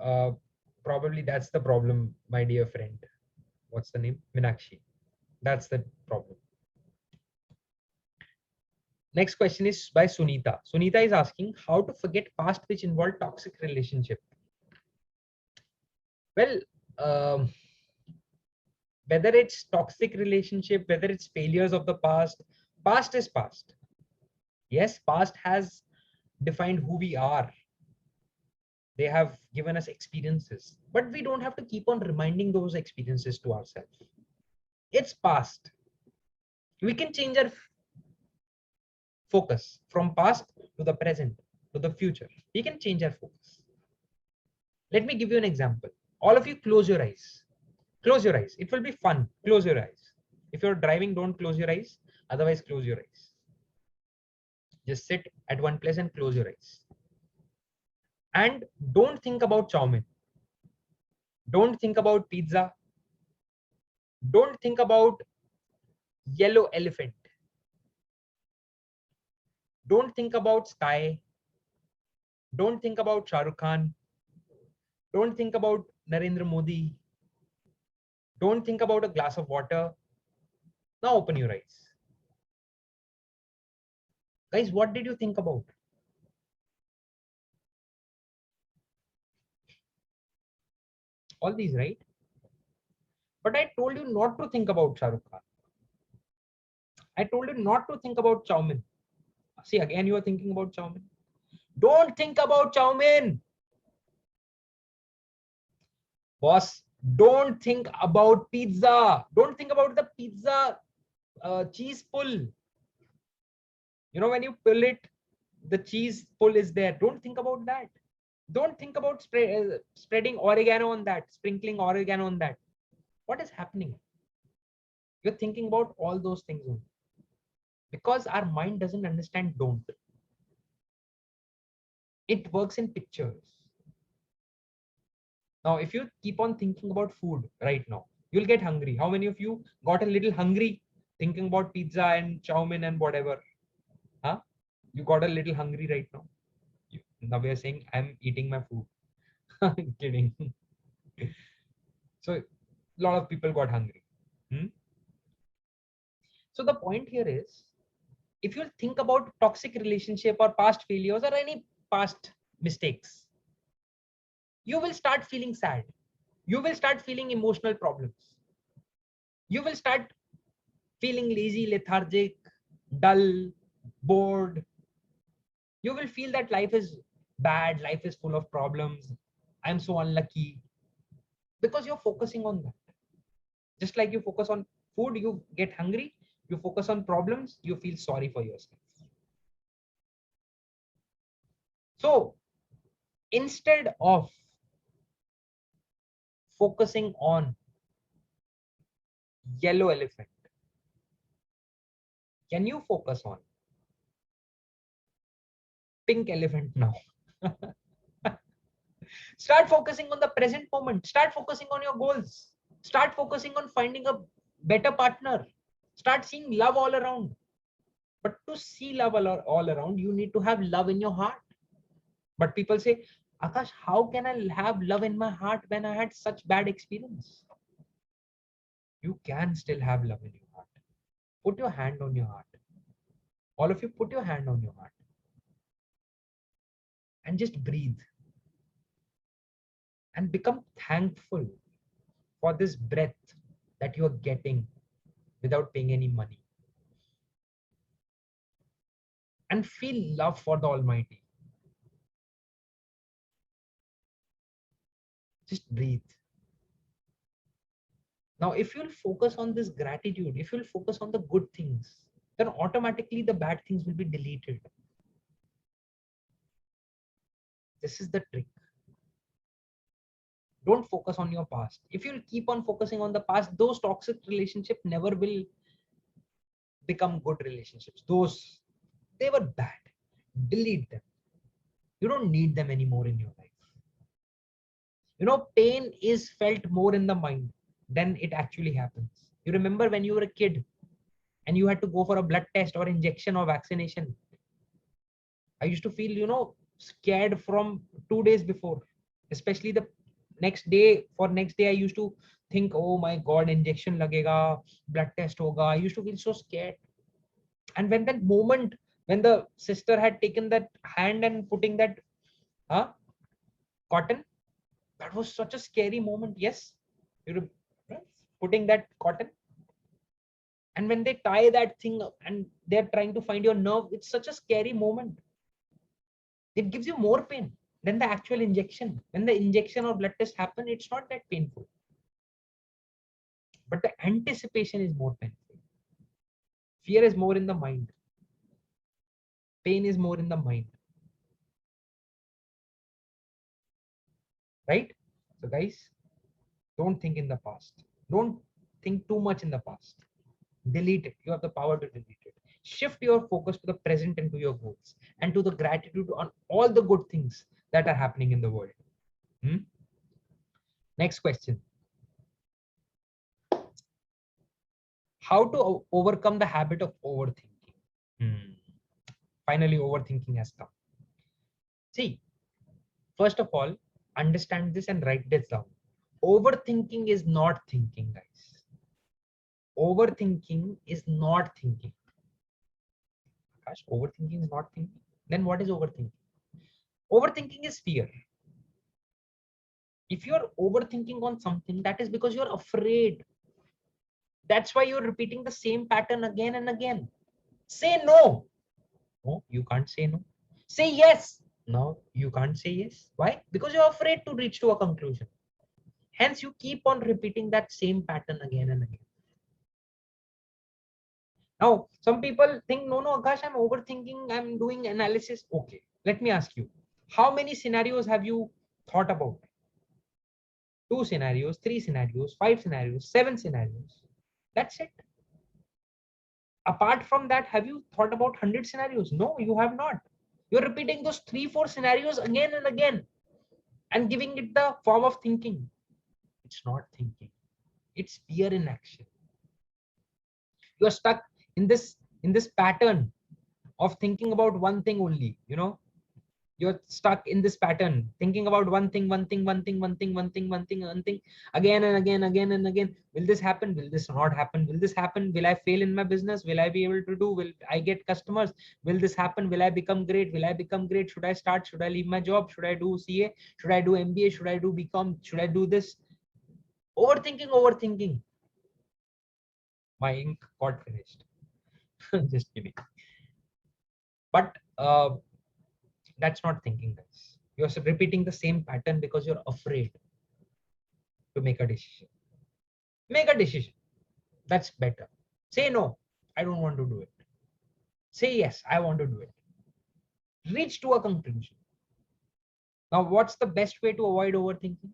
probably that's the problem, my dear friend. What's the name? Minakshi. That's the problem. Next question is by Sunita. Sunita is asking how to forget past which involved toxic relationship. Well, whether it's toxic relationship, whether it's failures of the past, past is past. Yes, past has defined who we are. They have given us experiences, but we don't have to keep on reminding those experiences to ourselves. It's past. We can change our focus from past to the present to the future. We can change our focus. Let me give you an example. All of you close your eyes. Close your eyes. It will be fun. Close your eyes. If you're driving, don't close your eyes. Otherwise, close your eyes. Just sit at one place and close your eyes. And don't think about chow mein. Don't think about pizza. Don't think about yellow elephant. Don't think about sky. Don't think about Shah Rukh Khan. Don't think about Narendra Modi. Don't think about a glass of water. Now open your eyes. Guys, what did you think about? All these, right? But I told you not to think about Shah Rukh Khan. I told you not to think about chow mein. See, again, you are thinking about chow mein. Don't think about chow mein. Boss, don't think about pizza. Don't think about the pizza cheese pull. You know, when you pull it, the cheese pull is there. Don't think about that. Don't think about spreading oregano on that, sprinkling oregano on that. What is happening? You're thinking about all those things only. Because our mind doesn't understand don't. It works in pictures. Now, if you keep on thinking about food right now, you'll get hungry. How many of you got a little hungry thinking about pizza and chow mein and whatever? Huh? You got a little hungry right now. Now we are saying, I'm eating my food. Kidding. So a lot of people got hungry. So the point here is, if you think about toxic relationship or past failures or any past mistakes, you will start feeling sad. You will start feeling emotional problems. You will start feeling lazy, lethargic, dull, bored. You will feel that life is bad, life is full of problems. I'm so unlucky, because you're focusing on that. Just like you focus on food, you get hungry, You focus on problems, you feel sorry for yourself. So instead of focusing on yellow elephant, can you focus on pink elephant now? Start focusing on the present moment. Start focusing on your goals. Start focusing on finding a better partner. Start seeing love all around. But to see love all around, you need to have love in your heart. But people say, Akash, how can I have love in my heart when I had such bad experience? You can still have love in your heart. Put your hand on your heart. All of you, put your hand on your heart and just breathe and become thankful for this breath that you are getting without paying any money. And feel love for the Almighty. Just breathe. Now, if you'll focus on this gratitude, if you'll focus on the good things, then automatically the bad things will be deleted. This is the trick. Don't focus on your past. If you'll keep on focusing on the past, those toxic relationships never will become good relationships. Those, they were bad. Delete them. You don't need them anymore in your life. You know, pain is felt more in the mind than it actually happens. You remember when you were a kid and you had to go for a blood test or injection or vaccination. I used to feel, scared from 2 days before, especially the next day. For next day, I used to think, oh my God, injection lagega, blood test hoga. I used to feel so scared. And when that moment, when the sister had taken that hand and putting that cotton, that was such a scary moment. Yes, you putting that cotton. And when they tie that thing up and they're trying to find your nerve, it's such a scary moment. It gives you more pain than the actual injection. When the injection or blood test happen, it's not that painful. But the anticipation is more painful. Fear is more in the mind. Pain is more in the mind. Right? So guys, don't think in the past. Don't think too much in the past. Delete it. You have the power to delete it. Shift your focus to the present and to your goals and to the gratitude on all the good things that are happening in the world. Next question. How to overcome the habit of overthinking? Finally, overthinking has come. See, first of all, understand this and write this down. Overthinking is not thinking, guys. Overthinking is not thinking. Gosh, overthinking is not thinking. Then what is overthinking? Overthinking is fear. If you're overthinking on something, that is because you're afraid. That's why you're repeating the same pattern again and again. Say no. No, you can't say no. Say yes. No, you can't say yes. Why? Because you're afraid to reach to a conclusion. Hence, you keep on repeating that same pattern again and again. Now, some people think, no, gosh, I'm overthinking, I'm doing analysis. Okay, let me ask you, how many scenarios have you thought about? 2 scenarios, 3 scenarios, 5 scenarios, 7 scenarios. That's it. Apart from that, have you thought about 100 scenarios? No, you have not. You're repeating those 3-4 scenarios again and again and giving it the form of thinking. It's not thinking. It's fear in action. You're stuck in this pattern of thinking about one thing only. You're stuck in this pattern, thinking about one thing again and again. Will this happen? Will this not happen? Will this happen? Will I fail in my business? Will I be able to do? Will I get customers? Will this happen? Will I become great? Will I become great? Should I start? Should I leave my job? Should I do CA? Should I do MBA? Should I do BCom? Should I do this? Overthinking. My ink got finished. Just kidding. But that's not thinking, guys. You're repeating the same pattern because you're afraid to make a decision. Make a decision. That's better. Say no. I don't want to do it. Say yes, I want to do it. Reach to a conclusion. Now, what's the best way to avoid overthinking?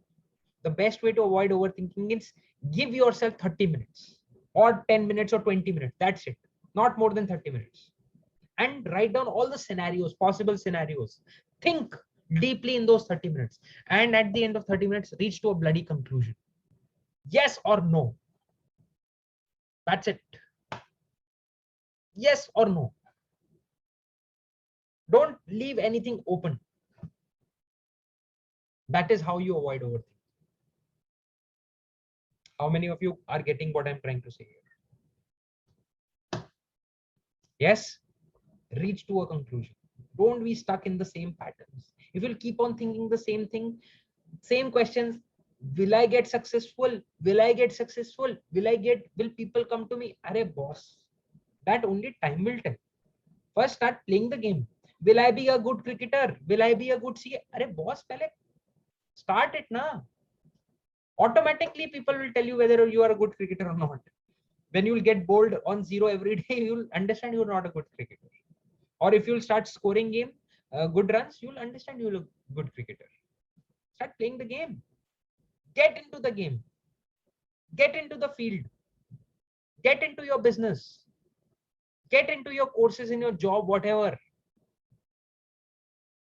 The best way to avoid overthinking is give yourself 30 minutes or 10 minutes or 20 minutes. That's it. Not more than 30 minutes. And write down all the scenarios, possible scenarios. Think deeply in those 30 minutes. And at the end of 30 minutes, reach to a bloody conclusion. Yes or no. That's it. Yes or no. Don't leave anything open. That is how you avoid overthinking. How many of you are getting what I'm trying to say here? Yes, reach to a conclusion. Don't be stuck in the same patterns. If you'll keep on thinking the same thing, same questions, will I get successful? Will I get successful? Will people come to me? Arey boss, that only time will tell. First start playing the game. Will I be a good cricketer? Will I be a good CA? Arey boss, pehle start it na. Automatically people will tell you whether you are a good cricketer or not. When you will get bowled on zero every day, you'll understand you're not a good cricketer. Or if you'll start scoring good runs, you'll understand you're a good cricketer. Start playing the game. Get into the game. Get into the field. Get into your business. Get into your courses in your job, whatever.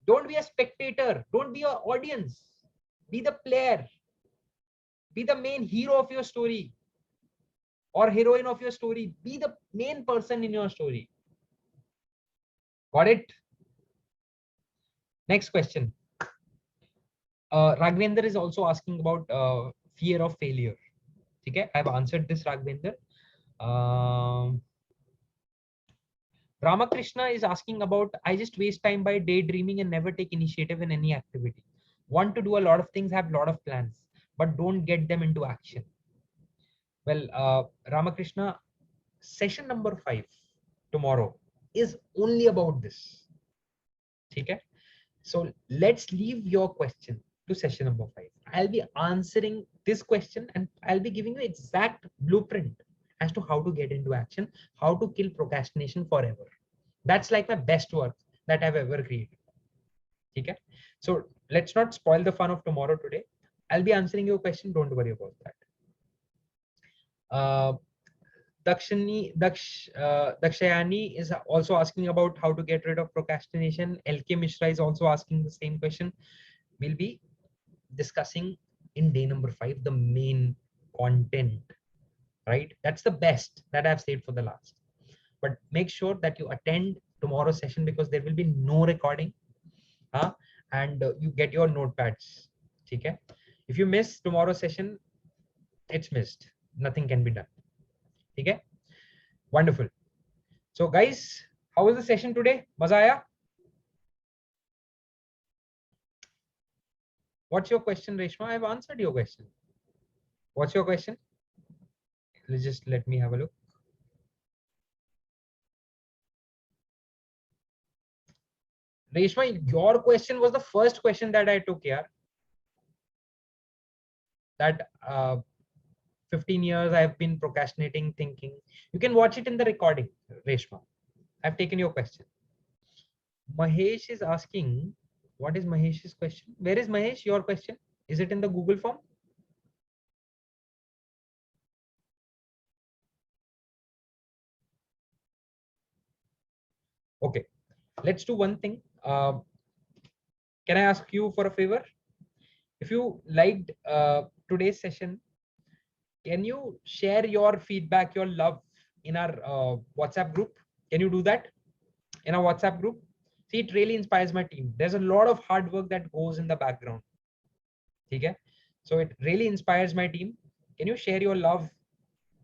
Don't be a spectator. Don't be an audience. Be the player. Be the main hero of your story or heroine of your story. Be the main person in your story. Got it? Next question. Raghvendra is also asking about fear of failure. Okay, I've answered this, Raghvendra. Ramakrishna is asking about, I just waste time by daydreaming and never take initiative in any activity. Want to do a lot of things, have a lot of plans, but don't get them into action. Well, Ramakrishna, session number 5 tomorrow is only about this. Okay? So let's leave your question to session number 5. I'll be answering this question and I'll be giving you exact blueprint as to how to get into action, how to kill procrastination forever. That's like my best work that I've ever created. Okay? So let's not spoil the fun of tomorrow today. I'll be answering your question. Don't worry about that. Dakshayani is also asking about how to get rid of procrastination. LK Mishra is also asking the same question. We'll be discussing in day number 5 the main content, right? That's the best that I've said for the last. But make sure that you attend tomorrow's session because there will be no recording, and you get your notepads. Okay? If you miss tomorrow's session, it's missed. Nothing can be done. Okay? Wonderful. So guys, how was the session today? Maza aaya? What's your question, Reshma? I've answered your question. What's your question? Just let me have a look. Reshma, your question was the first question that I took here. That 15 years I've been procrastinating, thinking. You can watch it in the recording, Reshma. I've taken your question. Mahesh is asking, what is Mahesh's question? Where is Mahesh, your question? Is it in the Google form? Okay, let's do one thing. Can I ask you for a favor? If you liked today's session, can you share your feedback, your love in our WhatsApp group? Can you do that in our WhatsApp group? See, it really inspires my team. There's a lot of hard work that goes in the background. Okay? So it really inspires my team. Can you share your love?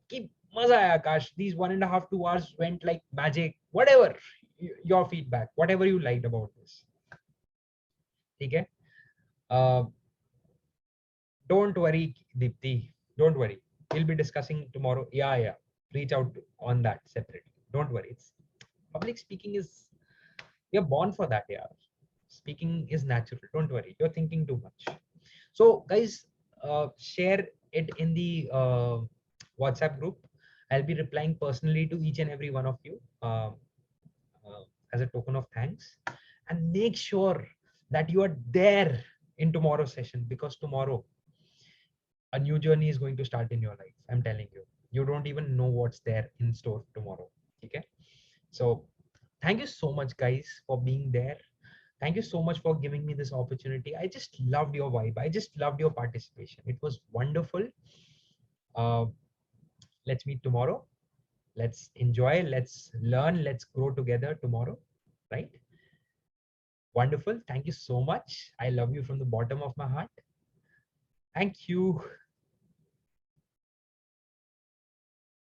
Keep maza aaya, Akash. These 1.5 to 2 hours went like magic. Whatever your feedback, whatever you liked about this. Okay? Don't worry, Deepthi. Don't worry. We'll be discussing tomorrow. Yeah. Reach out on that separately. Don't worry. It's public speaking is, you're born for that. Yeah. Speaking is natural. Don't worry. You're thinking too much. So guys, share it in the WhatsApp group. I'll be replying personally to each and every one of you uh, as a token of thanks. And make sure that you are there in tomorrow's session, because tomorrow a new journey is going to start in your life. I'm telling you, you don't even know what's there in store tomorrow. Okay. So thank you so much, guys, for being there. Thank you so much for giving me this opportunity. I just loved your vibe. I just loved your participation. It was wonderful. Uh, let's meet tomorrow. Let's enjoy. Let's learn. Let's grow together tomorrow. Right? Wonderful. Thank you so much. I love you from the bottom of my heart. Thank you.